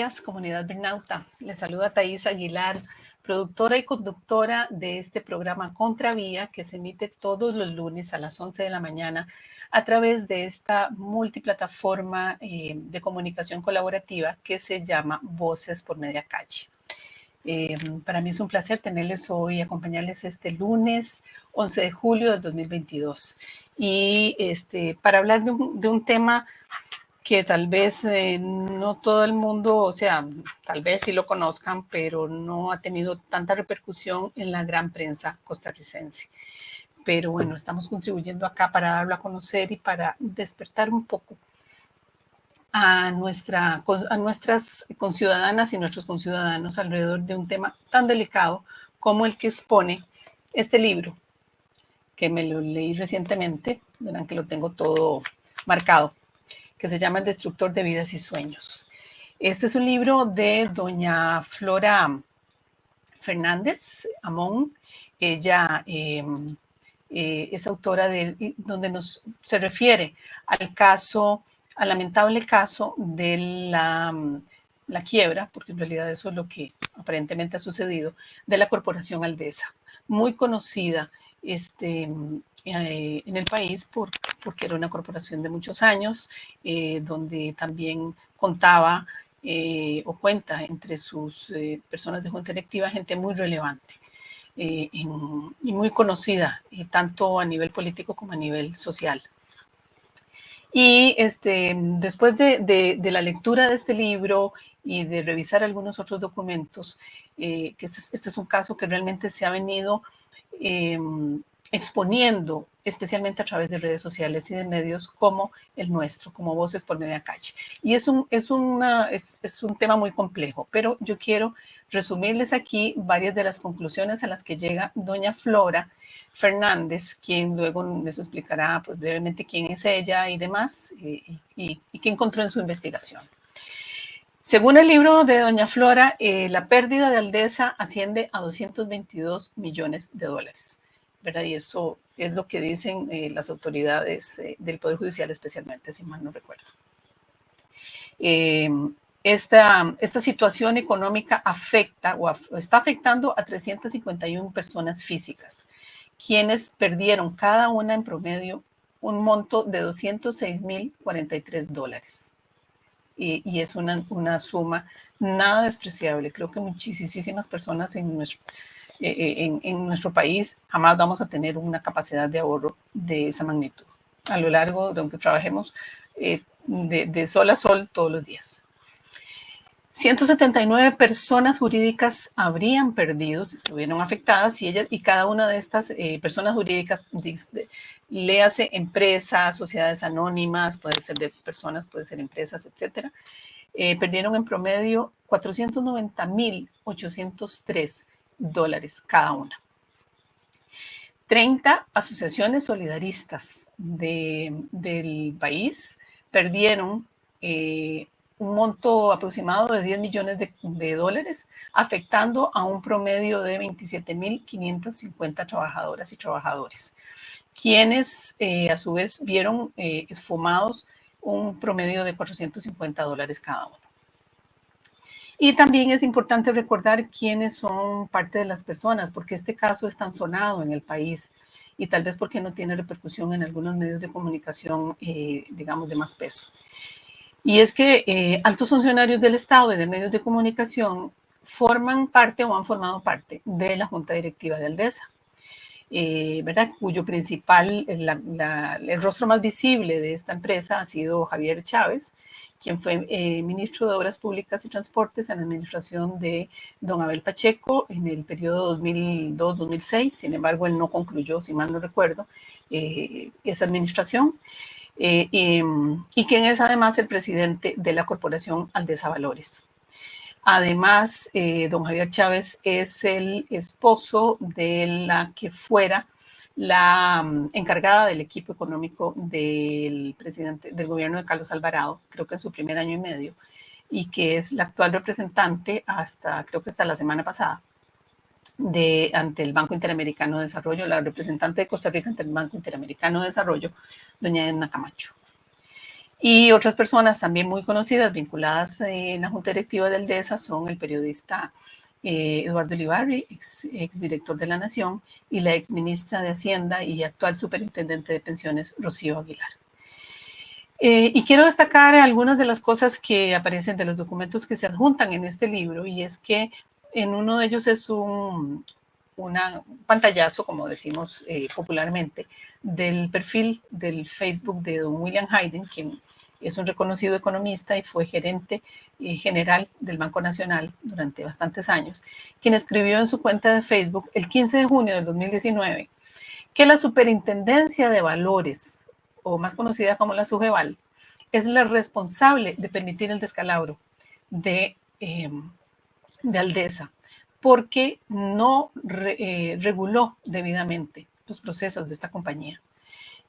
días, comunidad Bernauta. Les saluda Thais Aguilar, productora y conductora de este programa Contravía, que se emite todos los lunes a las 11 de la mañana a través de esta multiplataforma de comunicación colaborativa que se llama Voces por Media Calle. Para mí es un placer tenerles hoy, acompañarles este lunes 11 de julio del 2022. Y para hablar de un tema que tal vez no todo el mundo, o sea, tal vez sí lo conozcan, pero no ha tenido tanta repercusión en la gran prensa costarricense. Pero bueno, estamos contribuyendo acá para darlo a conocer y para despertar un poco a nuestras conciudadanas y nuestros conciudadanos alrededor de un tema tan delicado como el que expone este libro, que me lo leí recientemente, verán que lo tengo todo marcado, que se llama El Destructor de Vidas y Sueños. Este es un libro de doña Flora Fernández Amón. Ella es autora donde se refiere al lamentable caso de la quiebra, porque en realidad eso es lo que aparentemente ha sucedido, de la Corporación Aldesa, muy conocida en el país porque era una corporación de muchos años, donde también contaba o cuenta entre sus personas de junta directiva gente muy relevante y muy conocida, tanto a nivel político como a nivel social. Y después de la lectura de este libro y de revisar algunos otros documentos, que este es un caso que realmente se ha venido exponiendo, especialmente a través de redes sociales y de medios como el nuestro, como Voces por Media Calle. Y es un tema muy complejo, pero yo quiero resumirles aquí varias de las conclusiones a las que llega doña Flora Fernández, quien luego nos explicará pues, brevemente quién es ella y demás, y qué encontró en su investigación. Según el libro de doña Flora, la pérdida de Aldesa asciende a 222 millones de dólares, ¿verdad? Y esto es lo que dicen las autoridades del Poder Judicial, especialmente, si mal no recuerdo. Esta situación económica afecta o está afectando a 351 personas físicas, quienes perdieron cada una en promedio un monto de $206,043. Y es una suma nada despreciable. Creo que muchísimas personas en nuestro país jamás vamos a tener una capacidad de ahorro de esa magnitud a lo largo de aunque trabajemos de sol a sol todos los días. 179 personas jurídicas habrían perdido, si estuvieron afectadas, y cada una de estas personas jurídicas, léase empresas, sociedades anónimas, puede ser de personas, puede ser empresas, etcétera, perdieron en promedio $490,803 cada una. 30 asociaciones solidaristas del país perdieron un monto aproximado de 10 millones de dólares, afectando a un promedio de 27,550 trabajadoras y trabajadores, quienes a su vez vieron esfumados un promedio de $450 cada uno. Y también es importante recordar quiénes son parte de las personas, porque este caso es tan sonado en el país y tal vez porque no tiene repercusión en algunos medios de comunicación, digamos, de más peso. Y es que altos funcionarios del Estado y de medios de comunicación forman parte o han formado parte de la Junta Directiva de Aldesa, ¿verdad? Cuyo principal, el rostro más visible de esta empresa ha sido Javier Chávez, quien fue ministro de Obras Públicas y Transportes en la administración de don Abel Pacheco en el periodo 2002-2006. Sin embargo, él no concluyó, si mal no recuerdo, esa administración. Y quien es además el presidente de la Corporación Aldesa Valores. Además, don Javier Chávez es el esposo de la que fuera la encargada del equipo económico del presidente del gobierno de Carlos Alvarado, creo que en su primer año y medio, y que es la actual representante creo que hasta la semana pasada, ante el Banco Interamericano de Desarrollo, la representante de Costa Rica ante el Banco Interamericano de Desarrollo, doña Edna Camacho. Y otras personas también muy conocidas, vinculadas en la Junta Directiva del DESA, son el periodista Eduardo Ulibarri, exdirector de La Nación, y la exministra de Hacienda y actual superintendente de pensiones, Rocío Aguilar. Y quiero destacar algunas de las cosas que aparecen de los documentos que se adjuntan en este libro, y es que en uno de ellos es un pantallazo, como decimos popularmente, del perfil del Facebook de don William Hayden, quien es un reconocido economista y fue gerente general del Banco Nacional durante bastantes años, quien escribió en su cuenta de Facebook el 15 de junio del 2019 que la Superintendencia de Valores, o más conocida como la SUGEVAL, es la responsable de permitir el descalabro de Aldesa, porque no reguló debidamente los procesos de esta compañía.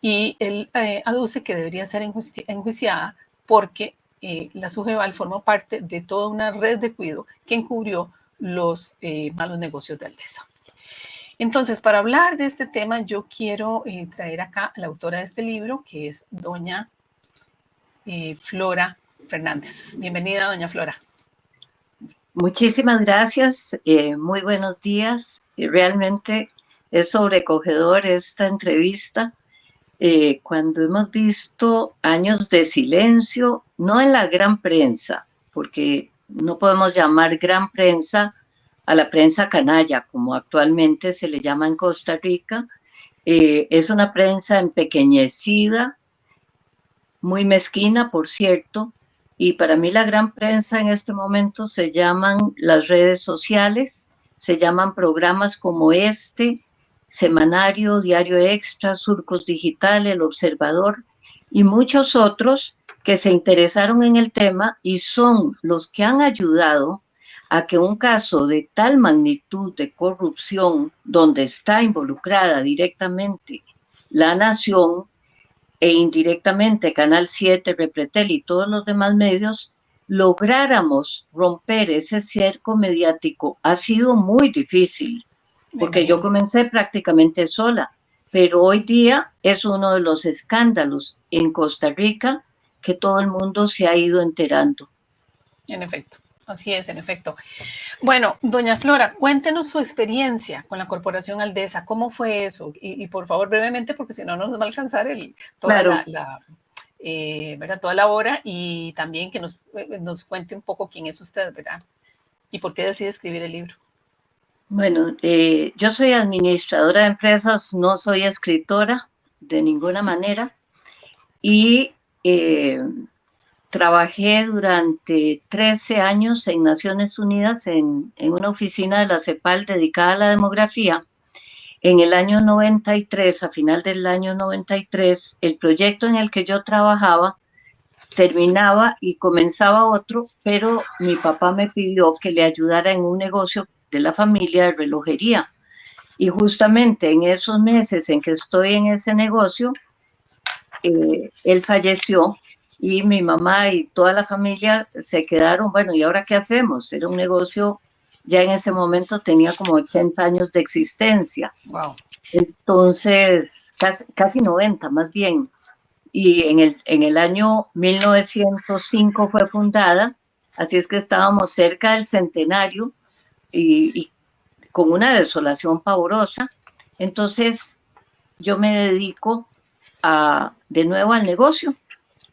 Y él aduce que debería ser enjuiciada porque la SUGEVAL formó parte de toda una red de cuido que encubrió los malos negocios de Aldesa. Entonces, para hablar de este tema, yo quiero traer acá a la autora de este libro, que es doña Flora Fernández. Bienvenida, doña Flora. Muchísimas gracias, muy buenos días. Realmente es sobrecogedor esta entrevista. Cuando hemos visto años de silencio, no en la gran prensa, porque no podemos llamar gran prensa a la prensa canalla, como actualmente se le llama en Costa Rica. Es una prensa empequeñecida, muy mezquina, por cierto, y para mí la gran prensa en este momento se llaman las redes sociales, se llaman programas como este, Semanario, Diario Extra, Surcos Digital, El Observador y muchos otros que se interesaron en el tema y son los que han ayudado a que un caso de tal magnitud de corrupción, donde está involucrada directamente La Nación e indirectamente Canal 7, Repretel y todos los demás medios, lográramos romper ese cerco mediático. Ha sido muy difícil, porque yo comencé prácticamente sola, pero hoy día es uno de los escándalos en Costa Rica que todo el mundo se ha ido enterando. En efecto. Así es, en efecto. Bueno, doña Flora, cuéntenos su experiencia con la Corporación Aldesa. ¿Cómo fue eso? Y por favor, brevemente, porque si no nos va a alcanzar toda la hora, y también que nos cuente un poco quién es usted, ¿verdad? Y por qué decide escribir el libro. Bueno, yo soy administradora de empresas, no soy escritora de ninguna manera, y trabajé durante 13 años en Naciones Unidas en una oficina de la CEPAL dedicada a la demografía. En el año 93, a final del año 93, el proyecto en el que yo trabajaba terminaba y comenzaba otro, pero mi papá me pidió que le ayudara en un negocio de la familia de relojería. Y justamente en esos meses en que estoy en ese negocio, él falleció y mi mamá y toda la familia se quedaron, bueno, ¿y ahora qué hacemos? Era un negocio, ya en ese momento tenía como 80 años de existencia. Wow. Entonces, casi 90 más bien. Y en el año 1905 fue fundada, así es que estábamos cerca del centenario y con una desolación pavorosa. Entonces, yo me dedico de nuevo al negocio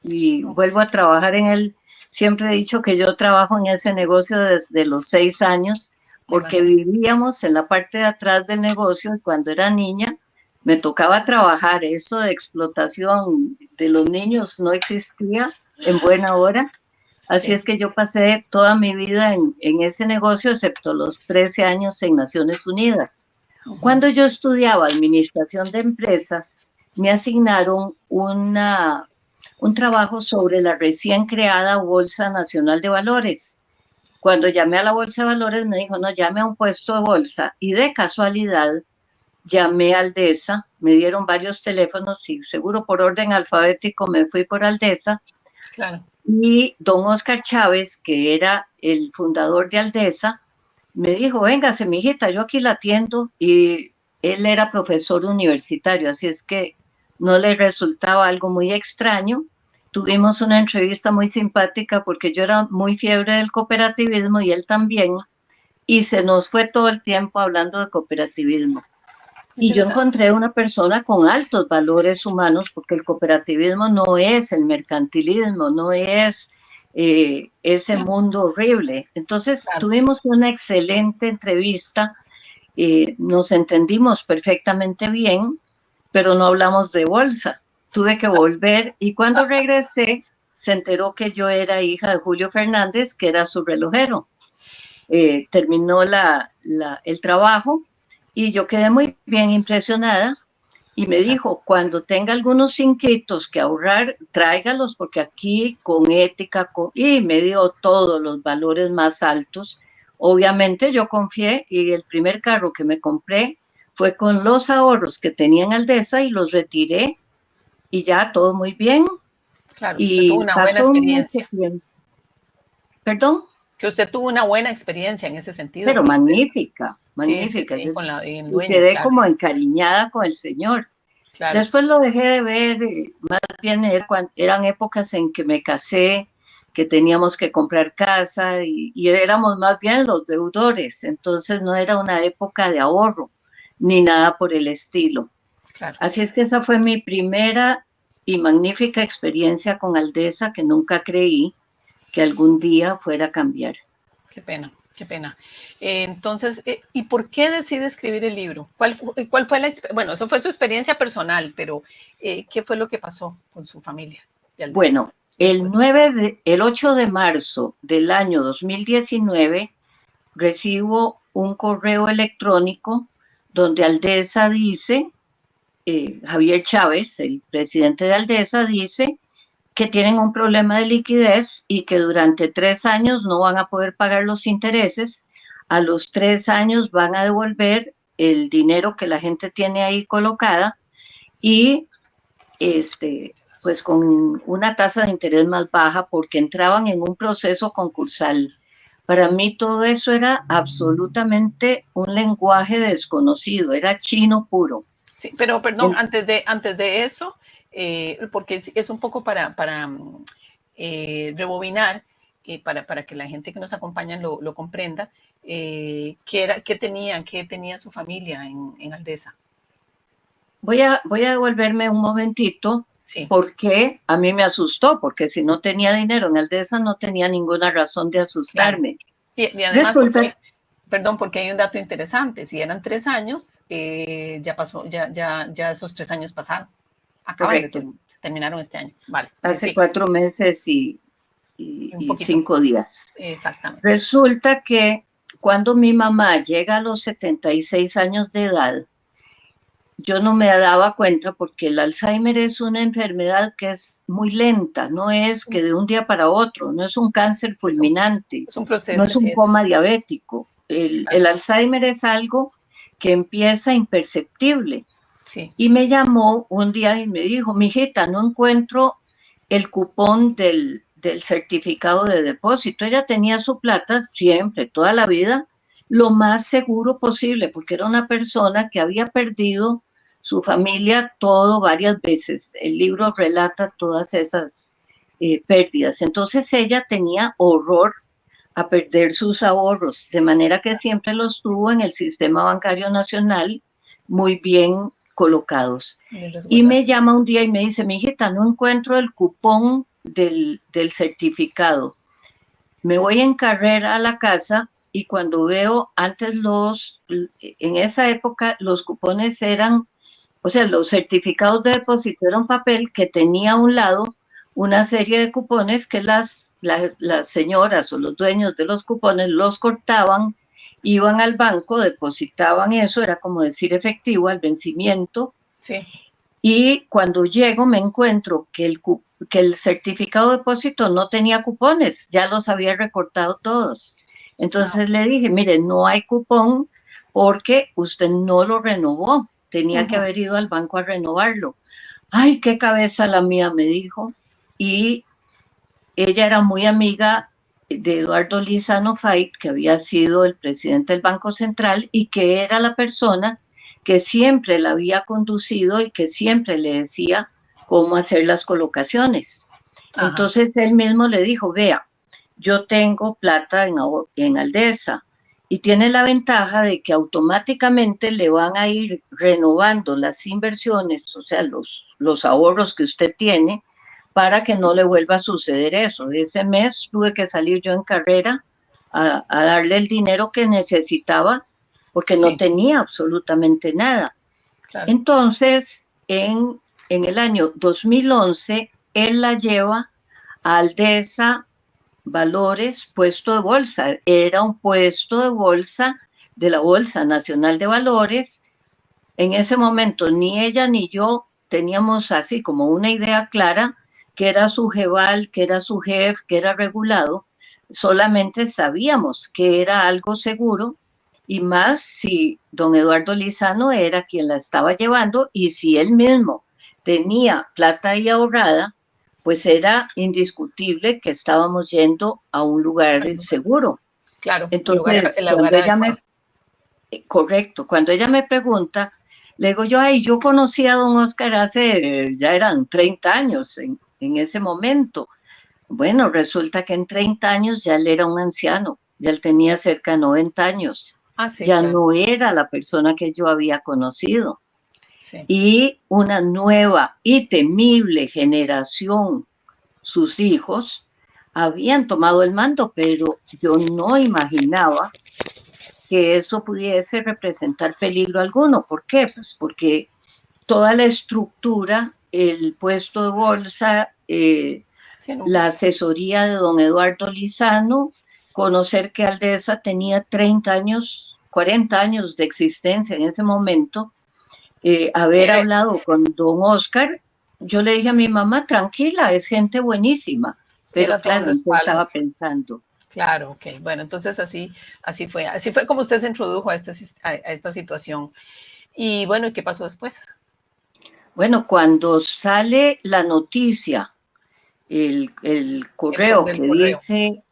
y vuelvo a trabajar en él. Siempre he dicho que yo trabajo en ese negocio desde los 6 años, porque vivíamos en la parte de atrás del negocio y cuando era niña me tocaba trabajar. Eso de explotación de los niños no existía en buena hora. Así es que yo pasé toda mi vida en ese negocio, excepto los 13 años en Naciones Unidas. Cuando yo estudiaba administración de empresas, me asignaron un trabajo sobre la recién creada Bolsa Nacional de Valores. Cuando llamé a la Bolsa de Valores me dijo, no, llame a un puesto de bolsa. Y de casualidad llamé a Aldesa, me dieron varios teléfonos y seguro por orden alfabético me fui por Aldesa. Claro. Y don Oscar Chávez, que era el fundador de Aldesa, me dijo, véngase, mijita, yo aquí la atiendo. Y él era profesor universitario, así es que no le resultaba algo muy extraño. tuvimos una entrevista muy simpática porque yo era muy fiebre del cooperativismo y él también, y se nos fue todo el tiempo hablando de cooperativismo. Y yo Interesante. encontré una persona con altos valores humanos, porque el cooperativismo no es el mercantilismo, no es ese Claro, mundo horrible. Entonces claro. tuvimos una excelente entrevista, nos entendimos perfectamente bien, pero no hablamos de bolsa. Tuve que volver y cuando regresé se enteró que yo era hija de Julio Fernández, que era su relojero. Terminó el trabajo y yo quedé muy bien impresionada y me Claro. dijo, cuando tenga algunos inquietos que ahorrar, tráigalos porque aquí con ética, y me dio todos los valores más altos. Obviamente yo confié y el primer carro que me compré fue con los ahorros que tenía en Aldesa y los retiré y ya todo muy bien. Claro, que usted tuvo Y una buena pasó mucho experiencia. tiempo, perdón, Que usted tuvo una buena experiencia en ese sentido pero con la empresa. magnífica, Sí, sí, magnífica. sí, Yo con el y dueño, quedé claro, como encariñada con el señor. claro. Después lo dejé de ver, más bien eran épocas en que me casé, que teníamos que comprar casa y éramos más bien los deudores, entonces no era una época de ahorro ni nada por el estilo. Claro, Así es que esa fue mi primera y magnífica experiencia con Aldesa que nunca creí que algún día fuera a cambiar. qué pena, qué pena. Entonces, ¿y por qué decide escribir el libro? ¿Cuál fue bueno, eso fue su experiencia personal, pero ¿qué fue lo que pasó con su familia de Aldesa Bueno, después? el 8 de marzo del año 2019 recibo un correo electrónico donde Aldesa dice, Javier Chávez, el presidente de Aldesa, dice que tienen un problema de liquidez y que durante 3 años no van a poder pagar los intereses. A los 3 años van a devolver el dinero que la gente tiene ahí colocada y pues con una tasa de interés más baja porque entraban en un proceso concursal. Para mí todo eso era absolutamente un lenguaje desconocido, era chino puro. Sí, pero perdón, En, antes de eso, porque es un poco para rebobinar, para que la gente que nos acompaña lo comprenda, qué tenía su familia en Aldesa. voy a devolverme un momentito Sí. porque a mí me asustó, porque si no tenía dinero en Aldesa no tenía ninguna razón de Claro. asustarme. Y además, Resulta, perdón, porque hay un dato interesante. Si eran 3 años, ya pasó, ya esos 3 años pasaron. Acaban de correcto, terminaron este año. Vale, hace sí, 4 meses y un y poquito. 5 días. Exactamente. Resulta que cuando mi mamá llega a los 76 años de edad, yo no me daba cuenta porque el Alzheimer es una enfermedad que es muy lenta, no es que de un día para otro, no es un cáncer Es un, fulminante, es un no proceso, es así un coma es. diabético. El Alzheimer es algo que empieza imperceptible. Sí. Y me llamó un día y me dijo, mijita, no encuentro el cupón del certificado de depósito. Ella tenía su plata siempre, toda la vida, lo más seguro posible, porque era una persona que había perdido su familia todo varias veces. El libro relata todas esas pérdidas. Entonces ella tenía horror a perder sus ahorros, de manera que siempre los tuvo en el sistema bancario nacional muy bien colocados. Bien Y me resguardados. llama un día y me dice, mi hijita, no encuentro el cupón del certificado. Me voy en carrera a la casa y cuando veo antes en esa época los cupones eran, o sea, los certificados de depósito era un papel que tenía a un lado una serie de cupones que las señoras o los dueños de los cupones los cortaban, iban al banco, depositaban eso, era como decir efectivo al vencimiento, Sí. y cuando llego me encuentro que el certificado de depósito no tenía cupones, ya los había recortado todos. Ah, Entonces le dije, mire, no hay cupón porque usted no lo renovó, tenía que uh-huh. haber ido al banco a renovarlo. Ay, qué cabeza la mía, me dijo. Y ella era muy amiga de Eduardo Lizano Fait, que había sido el presidente del Banco Central y que era la persona que siempre la había conducido y que siempre le decía cómo hacer las colocaciones. Ajá. Entonces él mismo le dijo, vea, yo tengo plata en Aldesa y tiene la ventaja de que automáticamente le van a ir renovando las inversiones, o sea, los ahorros que usted tiene, para que no le vuelva a suceder eso. Ese mes tuve que salir yo en carrera a darle el dinero que necesitaba porque no Sí, tenía absolutamente nada. claro. Entonces, en el año 2011, él la lleva a Aldesa Valores, puesto de bolsa. Era un puesto de bolsa de la Bolsa Nacional de Valores. En ese momento ni ella ni yo teníamos así como una idea clara que era su jeval, que era su jefe, que era regulado. Solamente sabíamos que era algo seguro y más si don Eduardo Lizano era quien la estaba llevando y si él mismo tenía plata ahí ahorrada, pues era indiscutible que estábamos yendo a un lugar Al lugar. seguro. Claro, Entonces, el lugar cuando ella adecuado. me, correcto, cuando ella me pregunta, le digo yo, ay, yo conocí a don Oscar hace, ya eran 30 años en ese momento. Bueno, resulta que en 30 años ya él era un anciano, ya él tenía cerca de 90 años, Ah, sí, ya claro. no era la persona que yo había conocido. Sí. Y una nueva y temible generación, sus hijos, habían tomado el mando, pero yo no imaginaba que eso pudiese representar peligro alguno. ¿Por qué? Pues porque toda la estructura, el puesto de bolsa, Sí, no. la asesoría de don Eduardo Lizano, conocer que Aldesa tenía 30 años, 40 años de existencia en ese momento, haber Era, hablado con don Oscar, yo le dije a mi mamá, tranquila, es gente buenísima, pero era todo un claro, yo respaldo. estaba pensando, Claro, ok. Bueno, entonces así fue como usted se introdujo a esta situación. Y bueno, ¿y qué pasó después? bueno, cuando sale la noticia, el correo Del que correo. dice,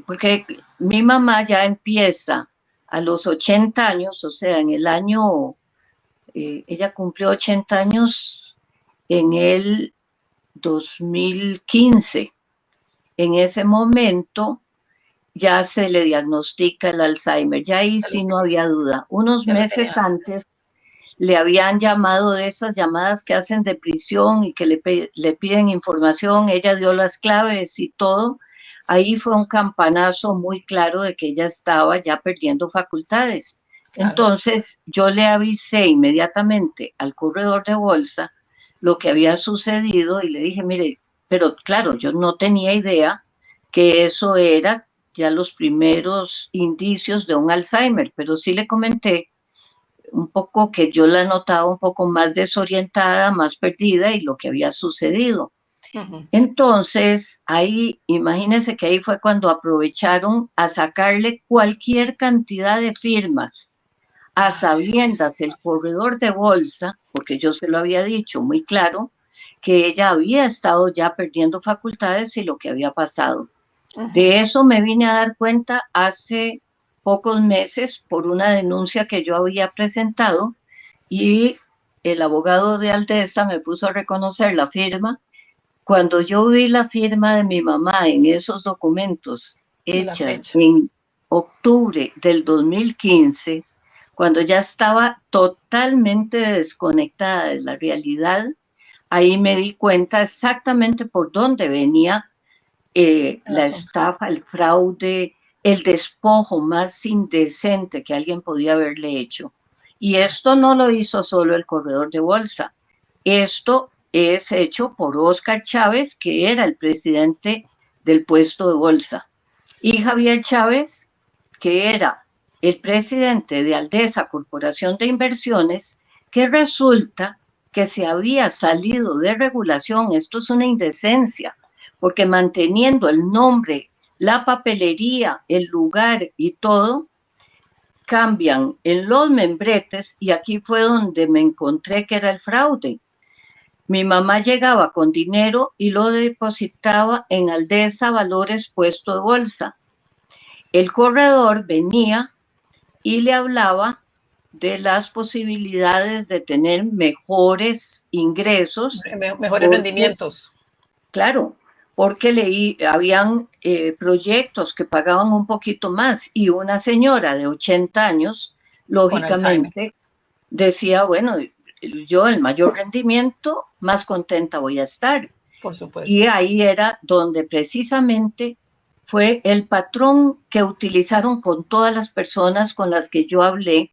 porque mi mamá ya empieza a los 80 años, o sea, en el año, ella cumplió 80 años en el 2015. En ese momento ya se le diagnostica el Alzheimer, ya ahí Ya lo sí no tenía. había duda. Unos Ya lo meses tenía. antes le habían llamado de esas llamadas que hacen de prisión y que le piden información, ella dio las claves y todo. Ahí fue un campanazo muy claro de que ella estaba ya perdiendo facultades. Claro. Entonces yo le avisé inmediatamente al corredor de bolsa lo que había sucedido y le dije, mire, pero claro, yo no tenía idea que eso era ya los primeros indicios de un Alzheimer, pero sí le comenté un poco que yo la notaba un poco más desorientada, más perdida y lo que había sucedido. Ujú. Entonces, ahí, imagínense que ahí fue cuando aprovecharon a sacarle cualquier cantidad de firmas, a sabiendas el corredor de bolsa, porque yo se lo había dicho muy claro, que ella había estado ya perdiendo facultades y lo que había pasado. Ujú. De eso me vine a dar cuenta hace pocos meses por una denuncia que yo había presentado y el abogado de Aldesa me puso a reconocer la firma. Cuando yo vi la firma de mi mamá en esos documentos Y la hechas fecha. en octubre del 2015, cuando ya estaba totalmente desconectada de la realidad, ahí me di cuenta exactamente por dónde venía El la asunto. estafa, el fraude, el despojo más indecente que alguien podía haberle hecho. Y esto no lo hizo solo el corredor de bolsa, esto es hecho por Óscar Chávez, que era el presidente del puesto de bolsa, y Javier Chávez, que era el presidente de Aldesa Corporación de Inversiones, que resulta que se había salido de regulación. Esto es una indecencia, porque manteniendo el nombre, la papelería, el lugar y todo, cambian en los membretes y aquí fue donde me encontré que era el fraude. Mi mamá llegaba con dinero y lo depositaba en Aldesa Valores puesto de bolsa. El corredor venía y le hablaba de las posibilidades de tener mejores ingresos, Mejores porque, rendimientos. claro, porque habían proyectos que pagaban un poquito más y una señora de 80 años, Con Alzheimer, lógicamente, decía, bueno, yo el mayor rendimiento, más contenta voy a estar. por Y supuesto. ahí era donde precisamente fue el patrón que utilizaron con todas las personas con las que yo hablé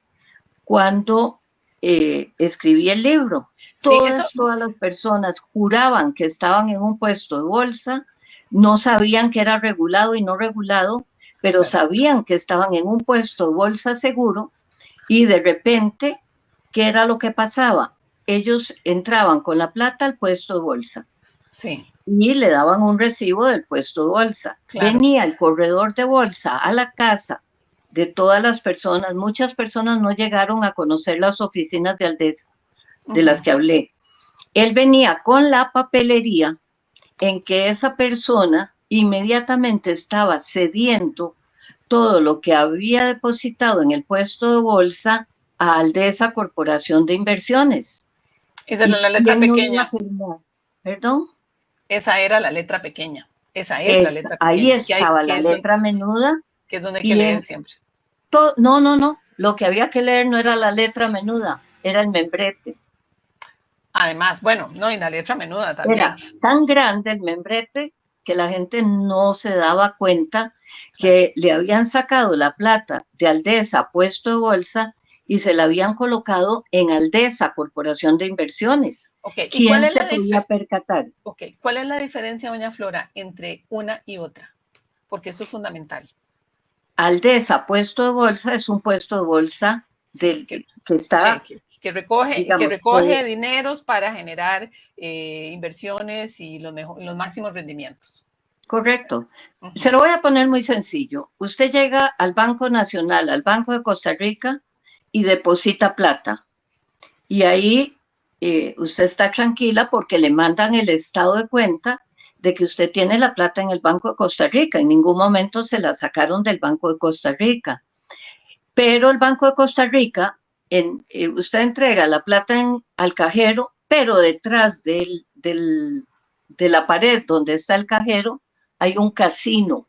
cuando escribí el libro. Sí, eso, Todas las personas juraban que estaban en un puesto de bolsa, no sabían que era regulado y no regulado, pero claro, sabían que estaban en un puesto de bolsa seguro y de repente, ¿qué era lo que pasaba? Ellos entraban con la plata al puesto de bolsa sí, y le daban un recibo del puesto de bolsa. claro. Venía el corredor de bolsa a la casa de todas las personas. Muchas personas no llegaron a conocer las oficinas de Aldesa, de las Ujú. que hablé. Él venía con la papelería en que esa persona inmediatamente estaba cediendo todo lo que había depositado en el puesto de bolsa a Aldesa Corporación de Inversiones. Esa era ¿Y la letra quién no iba a pequeña. firmar? ¿Perdón? Esa era la letra pequeña. Esa es la letra Ahí pequeña, estaba la letra menuda que es donde hay que y leer en siempre. no, lo que había que leer no era la letra menuda, era el membrete. Además, bueno, no, y la letra menuda también. Era tan grande el membrete que la gente no se daba cuenta Claro. que le habían sacado la plata de Aldesa, puesto de bolsa, y se la habían colocado en Aldesa, Corporación de Inversiones. Ok, ¿y ¿Quién se podía percatar? ¿cuál es la diferencia, doña Flora, entre una y otra? Porque esto es fundamental. Aldesa, puesto de bolsa, es un puesto de bolsa Sí, que está, que digamos, recoge dineros para generar inversiones y los máximos rendimientos. correcto. Uh Se -huh. lo voy a poner muy sencillo. Usted llega al Banco Nacional, al Banco de Costa Rica, y deposita plata. Y ahí usted está tranquila porque le mandan el estado de cuenta de que usted tiene la plata en el Banco de Costa Rica. En ningún momento se la sacaron del Banco de Costa Rica. Pero el Banco de Costa Rica, usted entrega la plata al cajero, pero detrás de la pared donde está el cajero hay un casino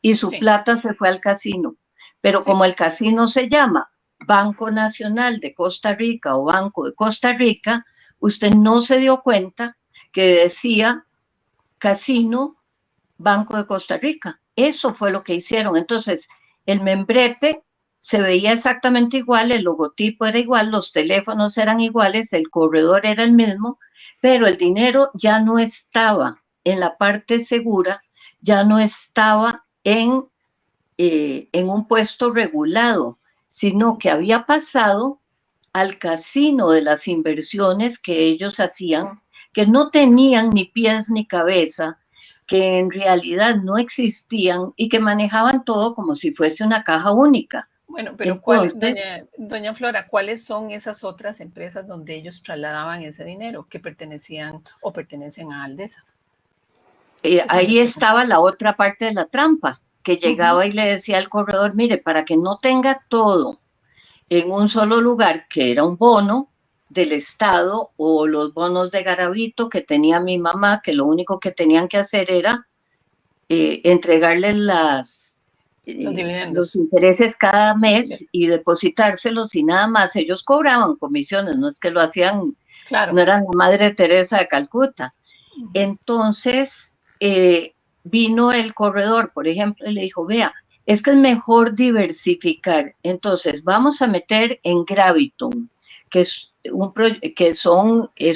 y su Sí, plata se fue al casino. Pero sí. como el casino se llama Banco Nacional de Costa Rica o Banco de Costa Rica, usted no se dio cuenta que decía Casino Banco de Costa Rica. Eso fue lo que hicieron. Entonces, el membrete se veía exactamente igual, el logotipo era igual, los teléfonos eran iguales, el corredor era el mismo, pero el dinero ya no estaba en la parte segura, ya no estaba en un puesto regulado, sino que había pasado al casino de las inversiones que ellos hacían, que no tenían ni pies ni cabeza, que en realidad no existían y que manejaban todo como si fuese una caja única. Bueno, pero Entonces, doña Flora, ¿cuáles son esas otras empresas donde ellos trasladaban ese dinero que pertenecían o pertenecen a Aldesa? Esa es mi ahí pregunta. estaba la otra parte de la trampa, que Uh -huh. llegaba y le decía al corredor, mire, para que no tenga todo en un solo lugar, que era un bono del Estado o los bonos de Garavito que tenía mi mamá, que lo único que tenían que hacer era entregarles Los los dividendos. intereses cada mes y depositárselos y nada más. Ellos cobraban comisiones, no es que lo hacían, Claro. no eran la Madre Teresa de Calcuta. Uh -huh. Entonces, vino el corredor, por ejemplo, y le dijo, vea, es que es mejor diversificar. Entonces, vamos a meter en Graviton, que es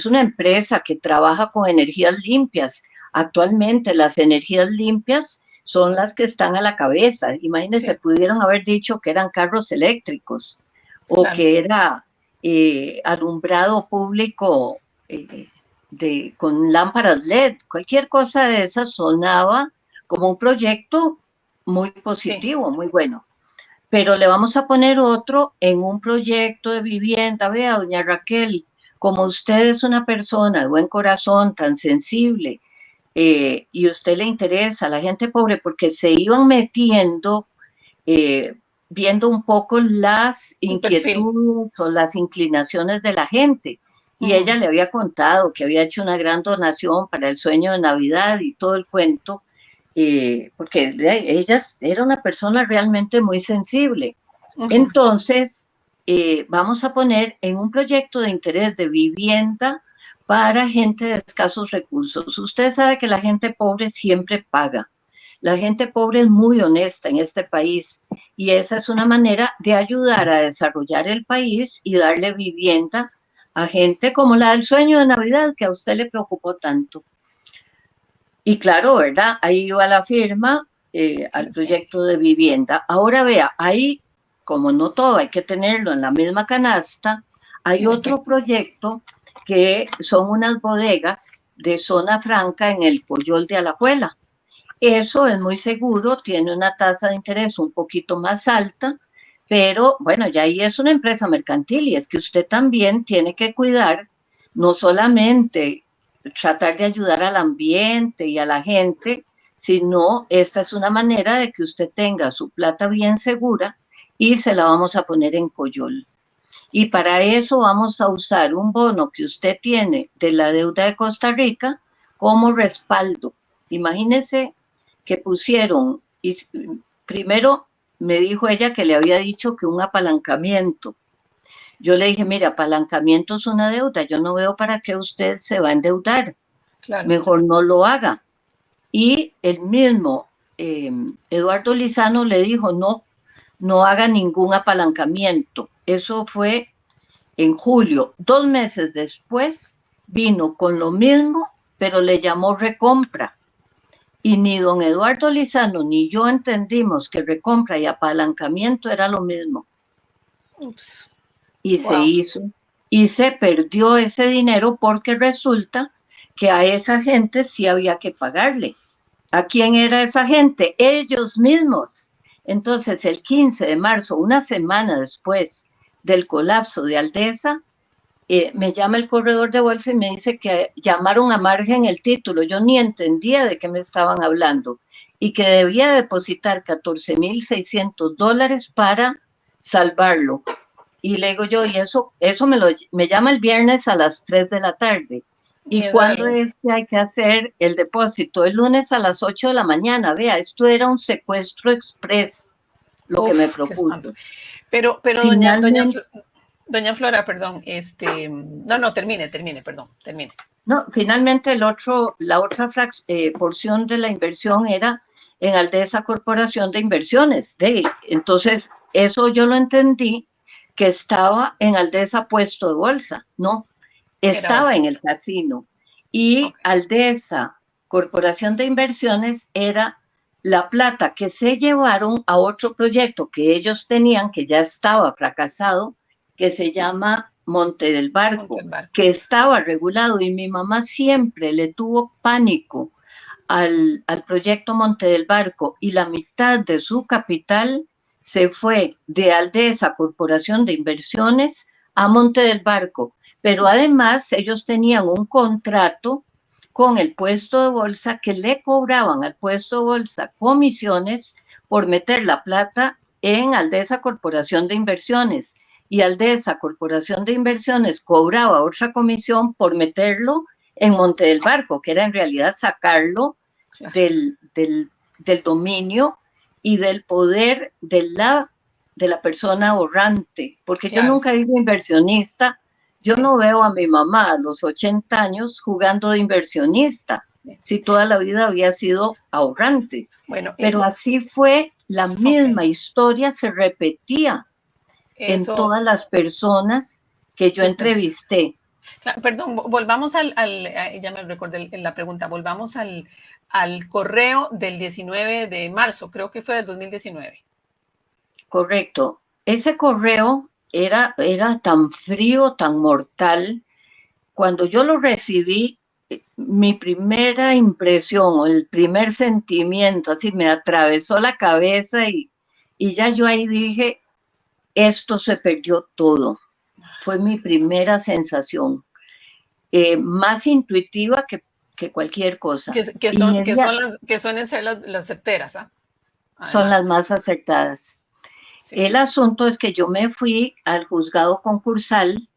una empresa que trabaja con energías limpias. Actualmente las energías limpias son las que están a la cabeza. Imagínense, Sí, pudieron haber dicho que eran carros eléctricos o claro. que era alumbrado público con lámparas LED. Cualquier cosa de esas sonaba como un proyecto muy Sí. positivo, muy bueno. Pero le vamos a poner otro en un proyecto de vivienda. Vea, doña Raquel, como usted es una persona de buen corazón, tan sensible, y usted le interesa a la gente pobre, porque se iban metiendo, eh, viendo un poco las El perfil. inquietudes o las inclinaciones de la gente. y ella le había contado que había hecho una gran donación para el sueño de Navidad y todo el cuento, porque ella era una persona realmente muy sensible. Entonces, vamos a poner en un proyecto de interés de vivienda para gente de escasos recursos. Usted sabe que la gente pobre siempre paga. La gente pobre es muy honesta en este país y esa es una manera de ayudar a desarrollar el país y darle vivienda a gente como la del sueño de Navidad que a usted le preocupó tanto. Y claro, ¿verdad? Ahí iba la firma al proyecto de vivienda. Ahora vea, ahí, como no todo hay que tenerlo en la misma canasta, hay otro proyecto que son unas bodegas de zona franca en el Coyol de Alajuela. Eso es muy seguro, tiene una tasa de interés un poquito más alta, pero bueno, ya ahí es una empresa mercantil y es que usted también tiene que cuidar, no solamente tratar de ayudar al ambiente y a la gente, sino esta es una manera de que usted tenga su plata bien segura y se la vamos a poner en Coyol. Y para eso vamos a usar un bono que usted tiene de la deuda de Costa Rica como respaldo. Imagínese que pusieron, y primero me dijo ella que le había dicho que un apalancamiento. Yo le dije, mira, apalancamiento es una deuda, yo no veo para qué usted se va a endeudar, claro. Mejor no lo haga. Y el mismo Eduardo Lizano le dijo, no haga ningún apalancamiento. Eso fue en julio. 2 meses después vino con lo mismo, pero le llamó recompra. Y ni don Eduardo Lizano ni yo entendimos que recompra y apalancamiento era lo mismo. Ups. Y se hizo. Y se perdió ese dinero porque resulta que a esa gente sí había que pagarle. ¿A quién era esa gente? Ellos mismos. Entonces, el 15 de marzo, una semana después del colapso de Aldesa, me llama el corredor de bolsa y me dice que llamaron a margen el título. Yo ni entendía de qué me estaban hablando y que debía depositar $14,600 para salvarlo. Y le digo yo, y eso me llama el viernes a las 3 de la tarde. ¿Y cuándo es que hay que hacer el depósito? El lunes a las 8 de la mañana. Vea, esto era un secuestro express, lo que me propuso. Pero doña Flora, perdón, no, termine, perdón, termine. No, finalmente la otra porción de la inversión era en Aldesa Corporación de Inversiones. Entonces, eso yo lo entendí que estaba en Aldesa Puesto de Bolsa, no, estaba en el casino. Y Aldesa Corporación de Inversiones era la plata que se llevaron a otro proyecto que ellos tenían, que ya estaba fracasado, que se llama Monte del Barco, que estaba regulado, y mi mamá siempre le tuvo pánico al proyecto Monte del Barco, y la mitad de su capital se fue de Aldesa Corporación de Inversiones a Monte del Barco. Pero además ellos tenían un contrato con el puesto de bolsa que le cobraban al puesto de bolsa comisiones por meter la plata en Aldesa Corporación de Inversiones. Y Aldesa Corporación de Inversiones cobraba otra comisión por meterlo en Monte del Barco, que era en realidad sacarlo del dominio y del poder de la persona ahorrante, porque yo nunca digo inversionista. Yo no veo a mi mamá a los 80 años jugando de inversionista, si toda la vida había sido ahorrante. Bueno, pero así fue, la misma historia se repetía en todas las personas que yo entrevisté. Perdón, volvamos ya me recordé la pregunta, volvamos al correo del 19 de marzo, creo que fue del 2019. Correcto. Ese correo era tan frío, tan mortal. Cuando yo lo recibí, mi primera impresión o el primer sentimiento, así me atravesó la cabeza y ya yo ahí dije, esto se perdió todo. Fue mi primera sensación, más intuitiva que cualquier cosa. Que suelen ser las certeras, ¿ah? Son las más acertadas. Sí. El asunto es que yo me fui al juzgado concursal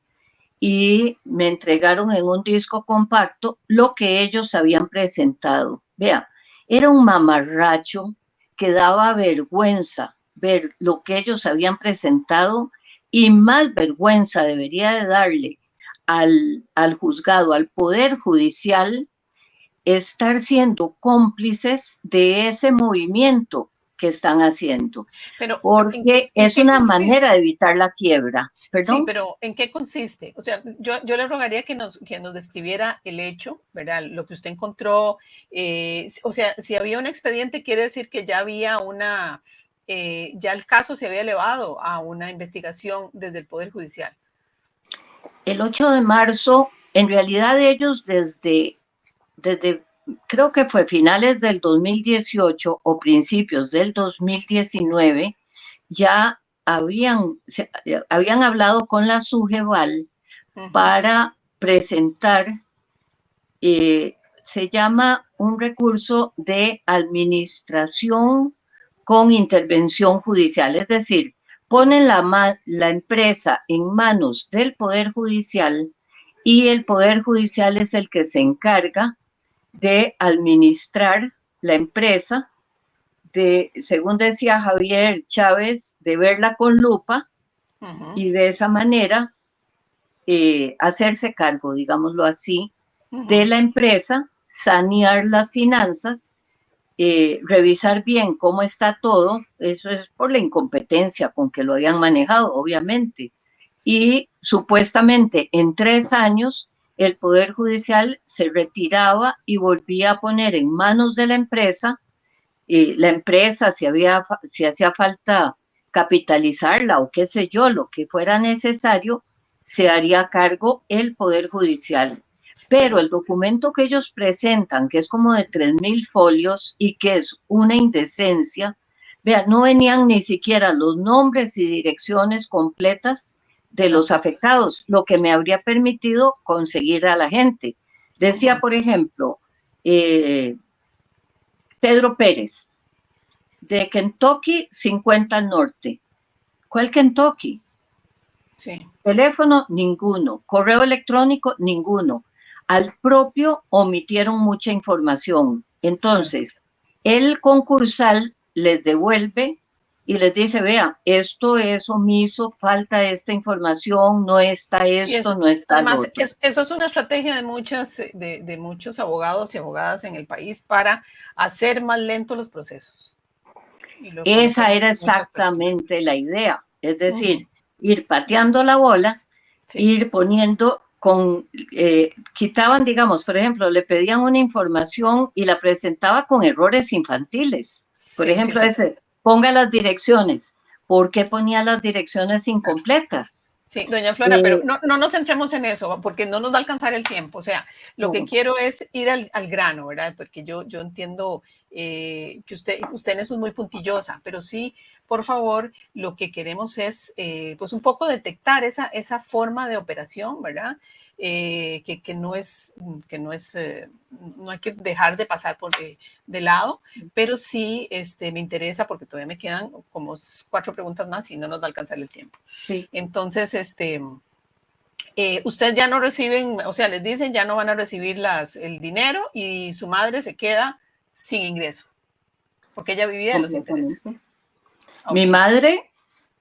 y me entregaron en un disco compacto lo que ellos habían presentado. Vea, era un mamarracho que daba vergüenza ver lo que ellos habían presentado y más vergüenza debería de darle al juzgado, al Poder Judicial, estar siendo cómplices de ese movimiento que están haciendo, Pero, porque en es qué una manera de consiste? evitar la quiebra. Sí, ¿Perdón? pero ¿en qué consiste? O sea, yo le rogaría que nos describiera el hecho, ¿verdad? Lo que usted encontró. O sea, si había un expediente, quiere decir que ya había ya el caso se había elevado a una investigación desde el Poder Judicial. El 8 de marzo, en realidad ellos desde creo que fue finales del 2018 o principios del 2019, ya habían hablado con la SUGEVAL para presentar, se llama un recurso de administración con intervención judicial, es decir, ponen la empresa en manos del Poder Judicial y el Poder Judicial es el que se encarga de administrar la empresa, de, según decía Javier Chávez, de verla con lupa y de esa manera hacerse cargo, digámoslo así, de la empresa, sanear las finanzas, revisar bien cómo está todo, eso es por la incompetencia con que lo habían manejado, obviamente. Y supuestamente en 3 años el Poder Judicial se retiraba y volvía a poner en manos de la empresa si hacía falta capitalizarla o qué sé yo, lo que fuera necesario, se haría cargo el Poder Judicial. Pero el documento que ellos presentan, que es como de 3.000 folios y que es una indecencia, vean, no venían ni siquiera los nombres y direcciones completas de los afectados, lo que me habría permitido conseguir a la gente. Decía, por ejemplo, Pedro Pérez, de Kentucky 50 al norte. ¿Cuál Kentucky? Sí. Teléfono, ninguno. Correo electrónico, ninguno. Al propio omitieron mucha información. Entonces, el concursal les devuelve y les dice, vea, esto es omiso, falta esta información, no está esto, no está lo además, otro. eso es una estrategia de muchos abogados y abogadas en el país para hacer más lentos los procesos. Y lo Esa era conocemos muchas personas. exactamente la idea, es decir, ir pateando la bola, Sí. ir poniendo quitaban, digamos, por ejemplo, le pedían una información y la presentaba con errores infantiles. Por Sí, sí, ejemplo, sí. ponga las direcciones. ¿Por qué ponía las direcciones incompletas? Sí, doña Flora, pero no nos centremos en eso, porque no nos va a alcanzar el tiempo. O sea, lo que quiero es ir al grano, ¿verdad? Porque yo entiendo que usted en eso es muy puntillosa, pero sí, por favor, lo que queremos es, pues, un poco detectar esa forma de operación, ¿verdad? Que no es, no hay que dejar de pasar de lado, pero sí me interesa porque todavía me quedan como 4 preguntas más y no nos va a alcanzar el tiempo. Sí. Entonces, ustedes ya no reciben, o sea, les dicen ya no van a recibir el dinero y su madre se queda sin ingreso, porque ella vivía de los intereses. Okay. Mi madre